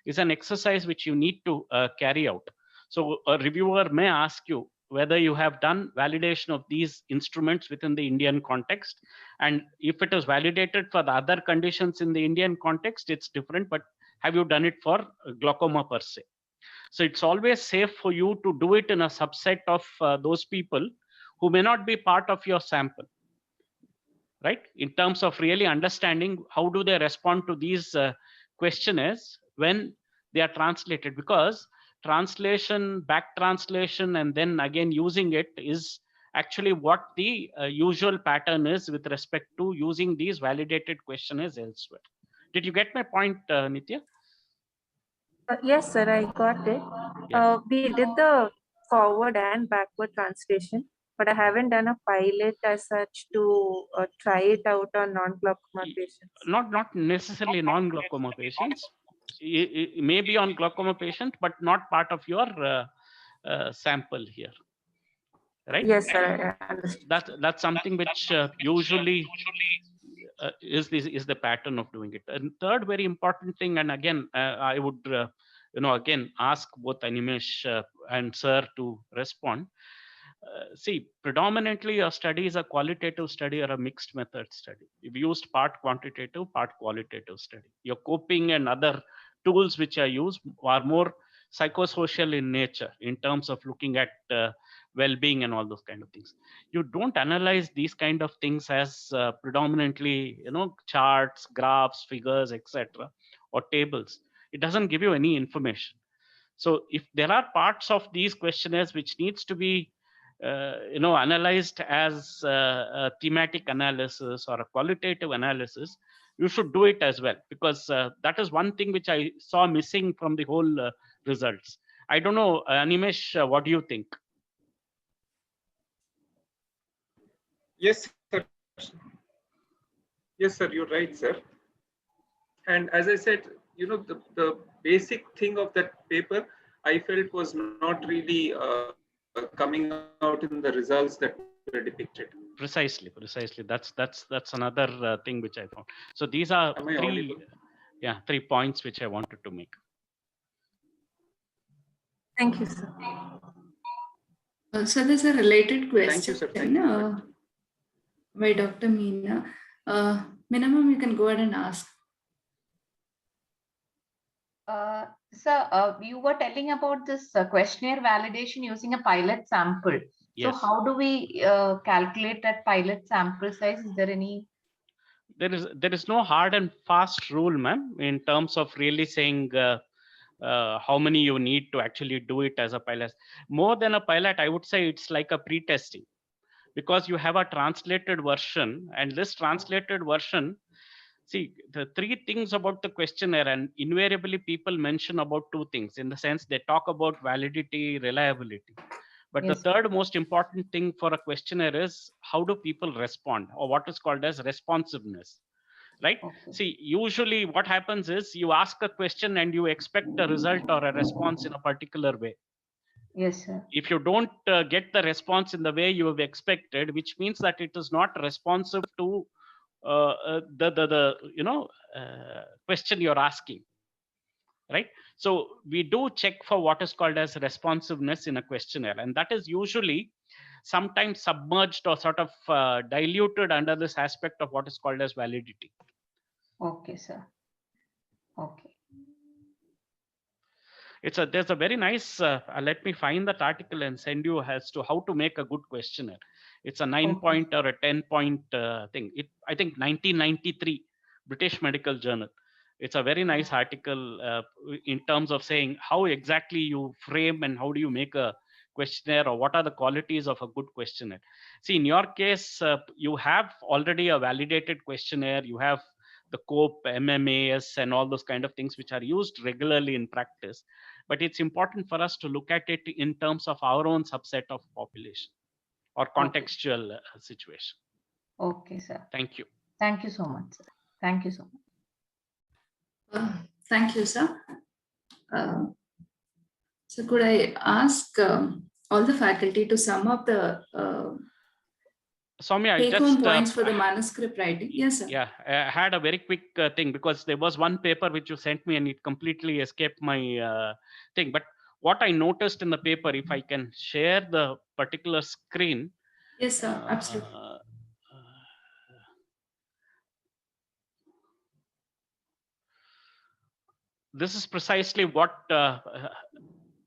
Is an exercise which you need to carry out. So a reviewer may ask you whether you have done validation of these instruments within the Indian context. And if it is validated for the other conditions in the Indian context, it's different, but have you done it for glaucoma per se? So it's always safe for you to do it in a subset of those people who may not be part of your sample, right? In terms of really understanding how do they respond to these questionnaires when they are translated, because translation, back translation, and then again using it is actually what the usual pattern is with respect to using these validated questionnaires elsewhere. Did you get my point, Nitya? Yes, sir, I got it. We did the forward and backward translation, but I haven't done a pilot as such to try it out on non-glaucoma patients. Not necessarily non-glaucoma patients. It may be on glaucoma patient, but not part of your sample here. right? Yes, sir. I understand. That's something which usually is the pattern of doing it. And third very important thing, and again I would again ask both Animesh and sir to respond. See, predominantly a study is a qualitative study or a mixed method study. You've used part quantitative, part qualitative study. Your coping and other tools which are used are more psychosocial in nature in terms of looking at well-being and all those kind of things. You don't analyze these kind of things as predominantly, charts, graphs, figures, etc., or tables. It doesn't give you any information. So if there are parts of these questionnaires which needs to be analyzed as a thematic analysis or a qualitative analysis, you should do it as well, because that is one thing which I saw missing from the whole results. I don't know, Animesh, what do you think? Yes, sir. Yes, sir, you're right, sir. And as I said, the basic thing of that paper, I felt was not really coming out in the results that were depicted. Precisely. That's another thing which I found. So these are Am I audible? three points which I wanted to make. Thank you, sir. So there's a related question. Thank you, sir. Thank you. By Dr. Meena. Minimum, you can go ahead and ask. Sir, you were telling about this questionnaire validation using a pilot sample. Yes. So how do we calculate that pilot sample size? Is there any? There is no hard and fast rule, ma'am, in terms of really saying how many you need to actually do it as a pilot. More than a pilot, I would say it's like a pre-testing, because you have a translated version, and this translated version, see, the three things about the questionnaire, and invariably people mention about two things, in the sense they talk about validity, reliability. But Yes. the third most important thing for a questionnaire is how do people respond, or what is called as responsiveness, right? Okay. See, usually what happens is you ask a question and you expect a result or a response in a particular way. Yes, sir. If you don't get the response in the way you have expected, which means that it is not responsive to the question you're asking, right? So we do check for what is called as responsiveness in a questionnaire, and that is usually sometimes submerged or sort of diluted under this aspect of what is called as validity. Okay, sir. Okay. There's a very nice let me find that article and send you as to how to make a good questionnaire. It's a 9-point or a 10-point thing. I think 1993 British Medical Journal. It's a very nice article in terms of saying how exactly you frame and how do you make a questionnaire, or what are the qualities of a good questionnaire. See, in your case, you have already a validated questionnaire. You have the COPE, MMAS, and all those kind of things which are used regularly in practice. But it's important for us to look at it in terms of our own subset of population or contextual situation. Okay, sir. Thank you. Thank you so much, sir. Thank you so much. Thank you, sir. So could I ask all the faculty to sum up the Soumya, take-home points for the manuscript writing? Yes, sir. Yeah, I had a very quick thing, because there was one paper which you sent me and it completely escaped my thing. But what I noticed in the paper, if I can share the particular screen. Yes, sir. Absolutely. This is precisely what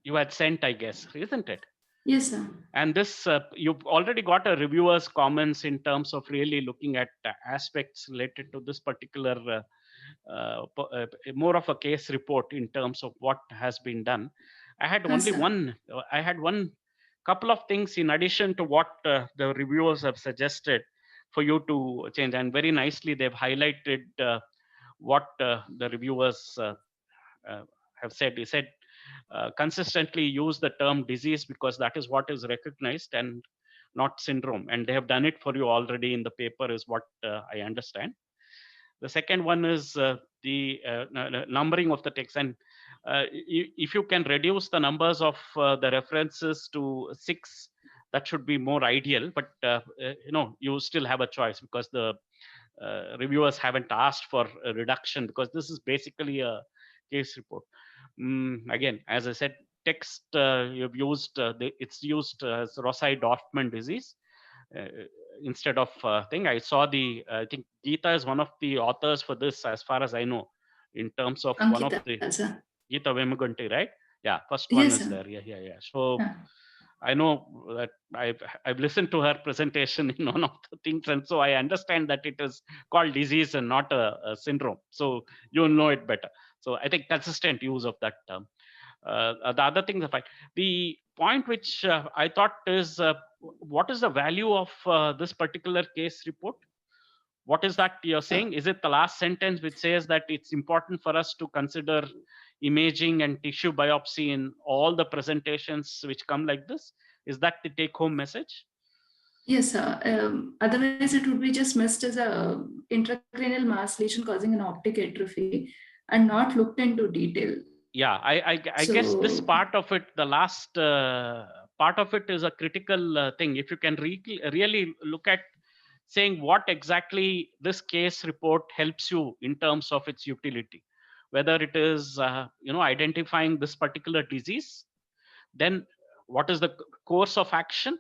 you had sent, I guess, isn't it? Yes, sir. And this, you've already got a reviewer's comments in terms of really looking at aspects related to this particular, more of a case report in terms of what has been done. I had Yes, only sir. I had one couple of things in addition to what the reviewers have suggested for you to change. And very nicely, they've highlighted what the reviewers have said. They said, consistently use the term disease, because that is what is recognized and not syndrome. And they have done it for you already in the paper, is what I understand. The second one is the numbering of the text. And if you can reduce the numbers of the references to 6 that should be more ideal, but you still have a choice, because the reviewers haven't asked for a reduction, because this is basically a case report. Again, as I said, text you've used, it's used as Rosai-Dorfman disease instead of thing. I saw I think Geeta is one of the authors for this, as far as I know, in terms of one of the Geeta Vemuganti, right? Yeah, first one is there. Yeah. So I know that I've listened to her presentation in one of the things, and so I understand that it is called disease and not a syndrome. So you'll know it better. So I think consistent use of that term. The other thing, the point which I thought is, what is the value of this particular case report? What is that you're saying? Is it the last sentence which says that it's important for us to consider imaging and tissue biopsy in all the presentations which come like this? Is that the take-home message? Yes, otherwise it would be just missed as a intracranial mass lesion causing an optic atrophy and not looked into detail. Yeah, I guess this part of it, the last part of it, is a critical thing. If you can really look at saying what exactly this case report helps you in terms of its utility, whether it is identifying this particular disease, then what is the course of action,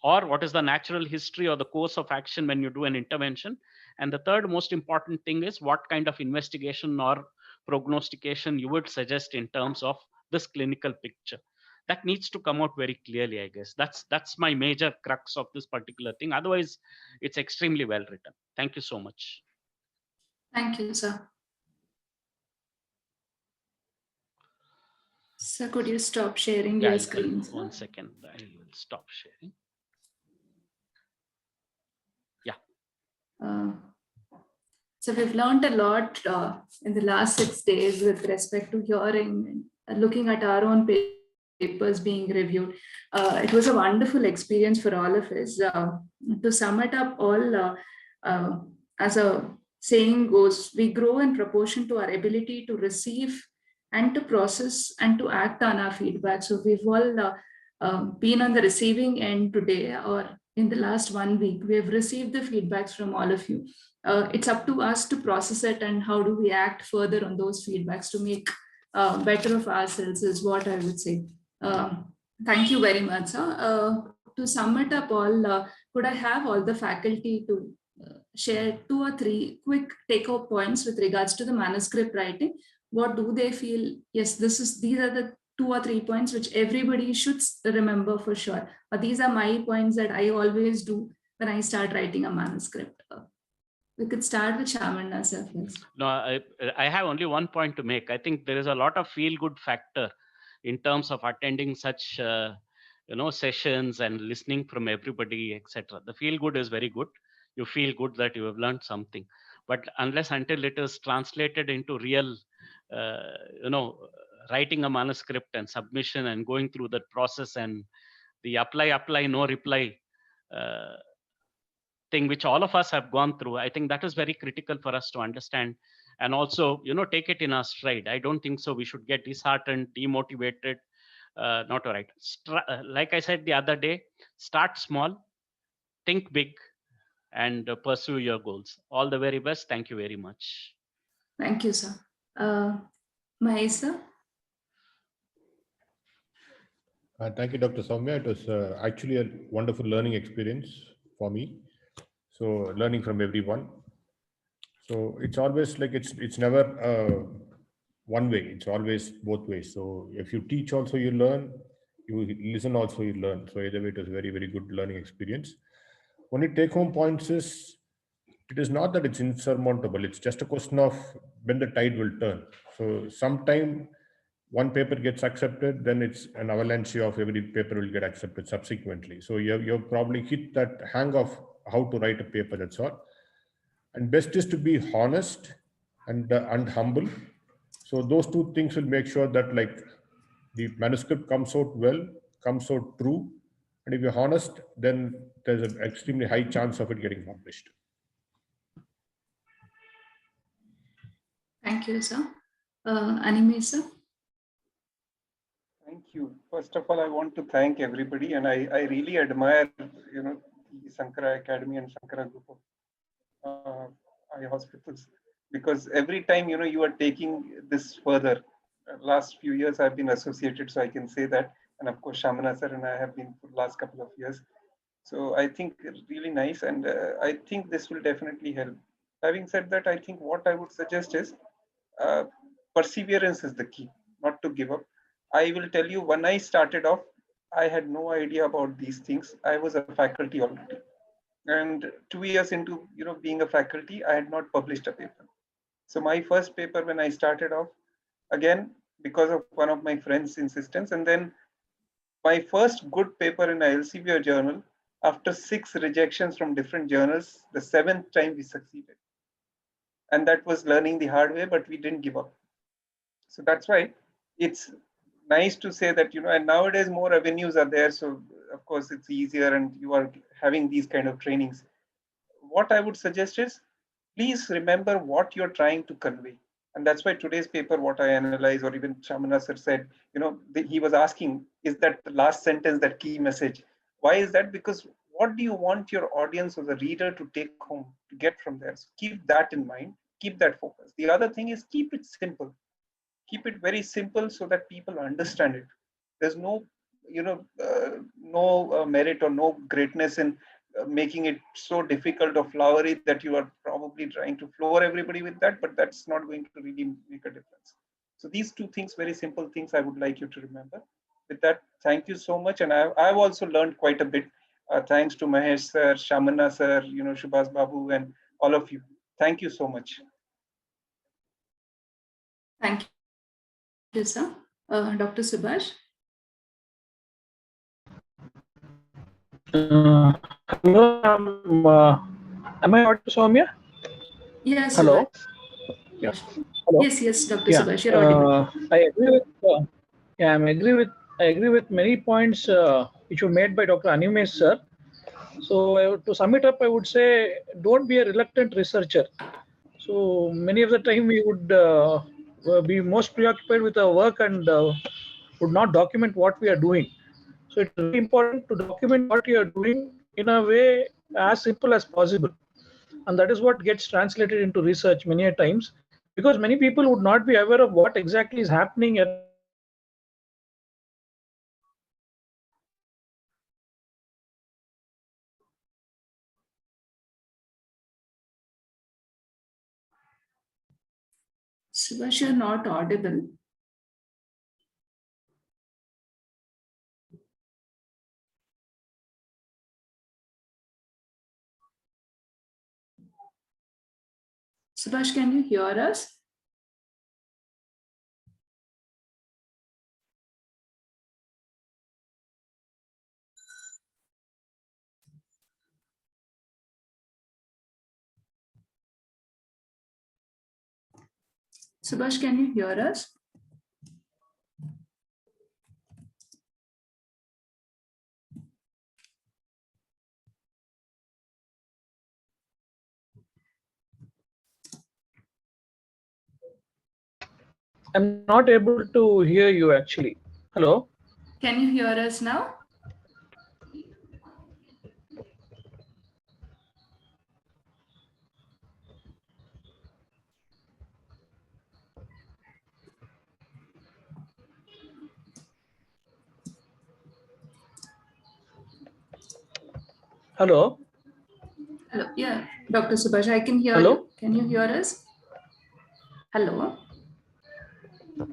or what is the natural history or the course of action when you do an intervention. And the third most important thing is what kind of investigation or prognostication you would suggest in terms of this clinical picture. That needs to come out very clearly, I guess. That's my major crux of this particular thing. Otherwise, it's extremely well written. Thank you so much. Thank you, sir. Sir, could you stop sharing your screen? One second, I will stop sharing. So we've learned a lot in the last 6 days with respect to hearing and looking at our own papers being reviewed. It was a wonderful experience for all of us. To sum it up all, as a saying goes, we grow in proportion to our ability to receive and to process and to act on our feedback. So we've all been on the receiving end today, or in the last 1 week. We have received the feedbacks from all of you. It's up to us to process it, and how do we act further on those feedbacks to make better of ourselves is what I would say. Thank you very much, sir. To sum it up all, could I have all the faculty to share 2 or 3 quick take-home points with regards to the manuscript writing? What do they feel? Yes, these are the 2 or 3 points which everybody should remember for sure. But these are my points that I always do when I start writing a manuscript. We could start with Shamana, sir, first. No, I have only one point to make. I think there is a lot of feel-good factor in terms of attending such sessions and listening from everybody, etc. The feel-good is very good. You feel good that you have learned something. But unless until it is translated into real, writing a manuscript and submission and going through that process and the apply, no reply thing which all of us have gone through, I think that is very critical for us to understand, and also take it in our stride. I don't think so we should get disheartened, demotivated, not right. Like I said the other day, start small, think big, and pursue your goals. All the very best. Thank you very much. Thank you, sir. Mahesa? Thank you, Dr. Soumya. It was actually a wonderful learning experience for me. So learning from everyone. So it's always like it's never one way. It's always both ways. So if you teach also, you learn. You listen also, you learn. So either way, it was a very, very good learning experience. Only take-home points is, it is not that it's insurmountable. It's just a question of when the tide will turn. So sometime one paper gets accepted, then it's an avalanche of every paper will get accepted subsequently. So you've probably hit that hang of how to write a paper, that's all. And best is to be honest and humble. So those 2 things will make sure that like the manuscript comes out well, comes out true. And if you're honest, then there's an extremely high chance of it getting published. Thank you, sir. Anime, sir? Thank you. First of all, I want to thank everybody, and I really admire, the Sankara Academy and Sankara Group of eye hospitals, because every time, you are taking this further. Last few years, I've been associated, so I can say that. And of course, Shamana sir and I have been for the last couple of years. So I think it's really nice, and I think this will definitely help. Having said that, I think what I would suggest is uh, perseverance is the key, not to give up. I will tell you, when I started off, I had no idea about these things. I was a faculty already, and 2 years into being a faculty, I had not published a paper. So my first paper when I started off, again because of one of my friends' insistence, and then my first good paper in a Elsevier journal. After 6 rejections from different journals, the 7th time we succeeded, and that was learning the hard way. But we didn't give up. So that's why it's nice to say that, and nowadays more avenues are there, so of course it's easier, and you are having these kind of trainings. What I would suggest is, please remember what you're trying to convey. And that's why today's paper, what I analyze, or even Shamana sir said, he was asking, is that the last sentence that key message? Why is that? Because what do you want your audience or the reader to take home, to get from there? So keep that in mind, keep that focus. The other thing is, keep it simple. Keep it very simple so that people understand it. There's no, no merit or no greatness in making it so difficult or flowery that you are probably trying to floor everybody with that, but that's not going to really make a difference. So these 2 things, very simple things, I would like you to remember. With that, thank you so much. And I've also learned quite a bit. Thanks to Mahesh sir, Shamana sir, Shubhas Babu, and all of you. Thank you so much. Thank you, sir. Dr. Subhash? Hello, am I audible, Soumya? Yes, Hello. Subhash. Yeah. Hello. Yes, Dr. Yeah. Subhash, you're audible. I agree with. I agree with many points which were made by Dr. Animesh sir. So to sum it up, I would say, don't be a reluctant researcher. So many of the time we would be most preoccupied with our work and would not document what we are doing. So it's really important to document what you are doing in a way as simple as possible. And that is what gets translated into research many a times, because many people would not be aware of what exactly is happening at Subhash, you're not audible. Subhash, can you hear us? Subhash, can you hear us? I'm not able to hear you actually. Hello? Can you hear us now? Hello? Hello. Yeah, Dr. Subhash, I can hear Hello? you. Can you hear us? Hello. I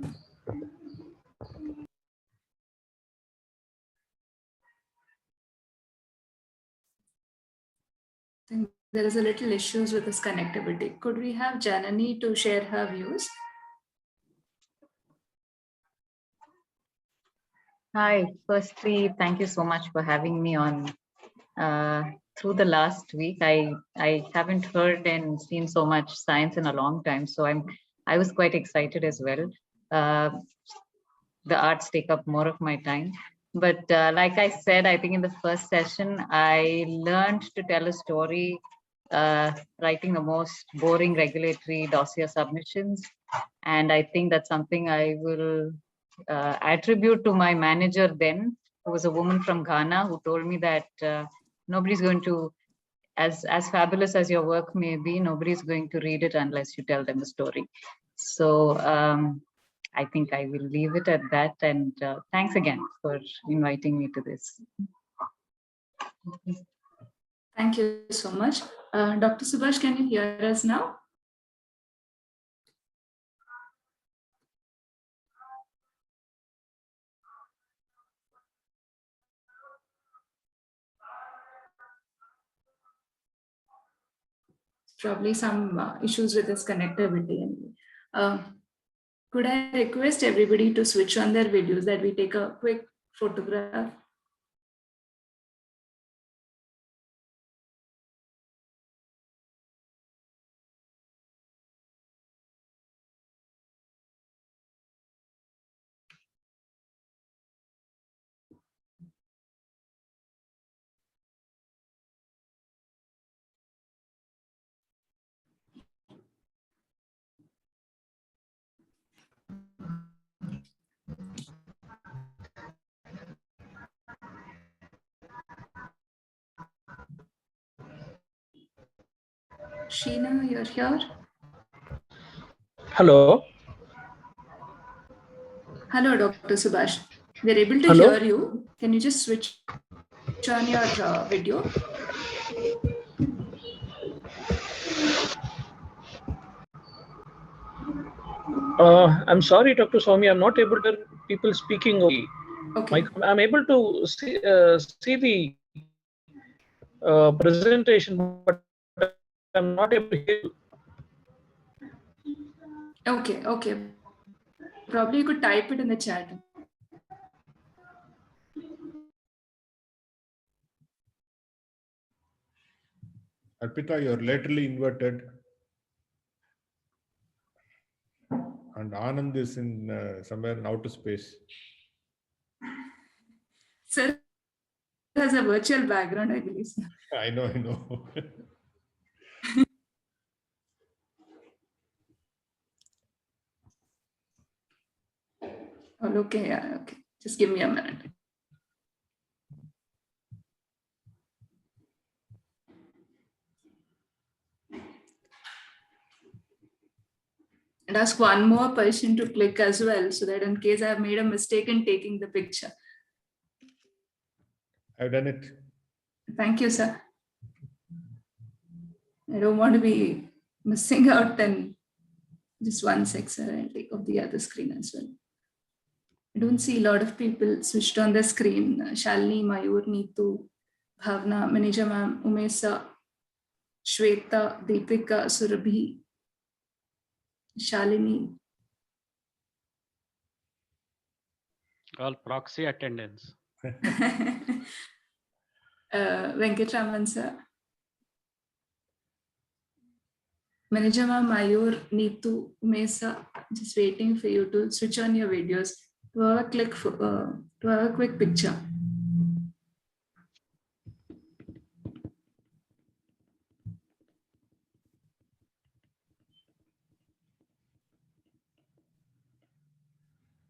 think there is a little issues with this connectivity. Could we have Janani to share her views? Hi, firstly, thank you so much for having me on. Through the last week, I haven't heard and seen so much science in a long time, so I was quite excited as well. The arts take up more of my time, but like I said, I think in the first session, I learned to tell a story, writing the most boring regulatory dossier submissions, and I think that's something I will attribute to my manager then, who was a woman from Ghana, who told me that nobody's going to, as fabulous as your work may be, nobody's going to read it unless you tell them a story. So I think I will leave it at that. And thanks again for inviting me to this. Thank you so much. Dr. Subhash, can you hear us now? Probably some issues with this connectivity. Could I request everybody to switch on their videos that we take a quick photograph? Sheena, you're here? Hello. Hello, Dr. Subhash. We're able to Hello? hear you. Can you just switch on your video? I'm sorry, Dr. Swami, I'm not able to hear people speaking. Okay. I'm able to see the presentation, but I'm not able to hear you. Okay. Probably you could type it in the chat. Arpita, you're laterally inverted. And Anand is in somewhere in outer space. Sir has a virtual background, I believe. I know. Oh, okay, yeah, okay. Just give me a minute. And ask one more person to click as well, so that in case I have made a mistake in taking the picture. I've done it. Thank you, sir. I don't want to be missing out. Then just one sec, sir. I'll take off the other screen as well. I don't see a lot of people switched on the screen. Shalini, Mayur, Neetu, Bhavna, Manija ma'am, Umesa, Shweta, Deepika, Surabhi, Shalini. All proxy attendance. Venkatraman sir. Manager ma'am, Mayur, Neetu, Umesa, just waiting for you to switch on your videos to have a quick picture.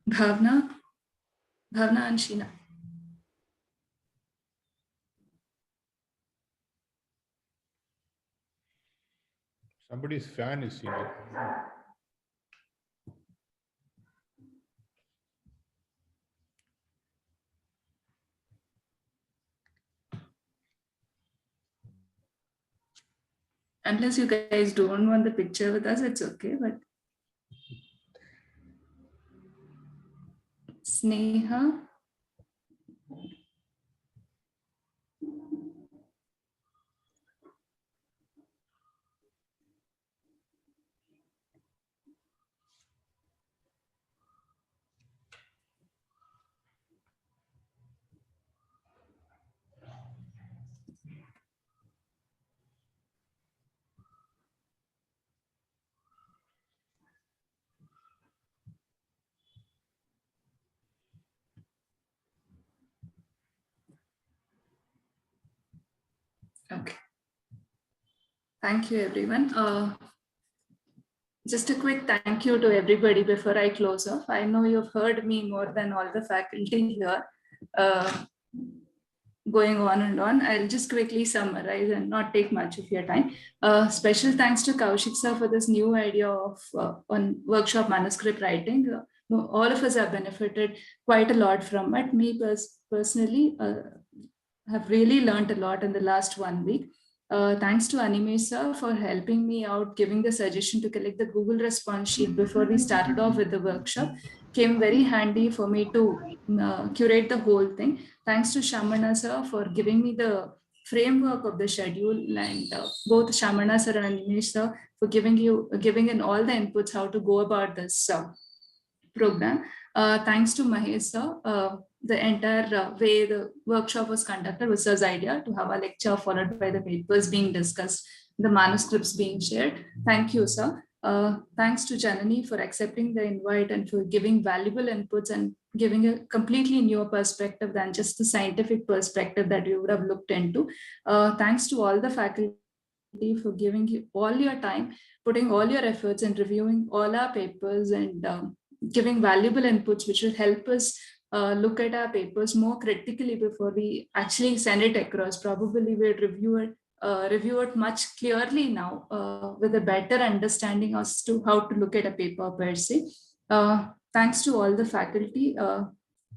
Bhavna and Sheena. Somebody's fan is seen. Unless you guys don't want the picture with us, it's okay. But Sneha. Okay. Thank you, everyone. Just a quick thank you to everybody before I close off. I know you've heard me more than all the faculty here. Going on and on, I'll just quickly summarize and not take much of your time. Special thanks to Kaushik sir for this new idea of on workshop manuscript writing. All of us have benefited quite a lot from it. Me personally have really learned a lot in the last 1 week. Thanks to Anime sir for helping me out, giving the suggestion to collect the Google response sheet before we started off with the workshop. Came very handy for me to curate the whole thing. Thanks to Shamana sir for giving me the framework of the schedule, and both Shamana sir and Animesh sir for giving in all the inputs how to go about this program. Thanks to Mahesh sir, the entire way the workshop was conducted was sir's idea to have a lecture followed by the papers being discussed, the manuscripts being shared. Thank you, sir. Thanks to Janani for accepting the invite and for giving valuable inputs and giving a completely new perspective than just the scientific perspective that we would have looked into. Thanks to all the faculty for giving you all your time, putting all your efforts in reviewing all our papers and giving valuable inputs which will help us look at our papers more critically before we actually send it across. Probably we'll review it much clearly now with a better understanding as to how to look at a paper per se. Thanks to all the faculty.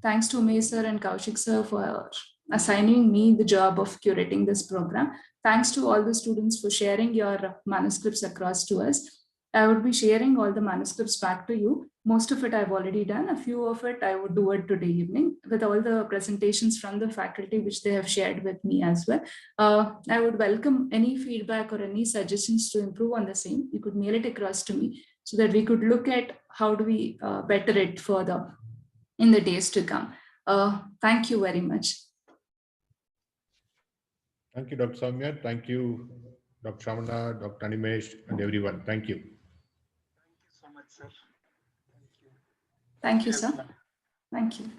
Thanks to Umesh sir and Kaushik sir for assigning me the job of curating this program. Thanks to all the students for sharing your manuscripts across to us. I would be sharing all the manuscripts back to you. Most of it I've already done. A few of it I would do it today evening with all the presentations from the faculty which they have shared with me as well. I would welcome any feedback or any suggestions to improve on the same. You could mail it across to me so that we could look at how do we better it further in the days to come. Thank you very much. Thank you, Dr. Soumya. Thank you, Dr. Shamana, Dr. Animesh, and everyone. Thank you. Thank you so much, sir. Thank you, sir. Thank you.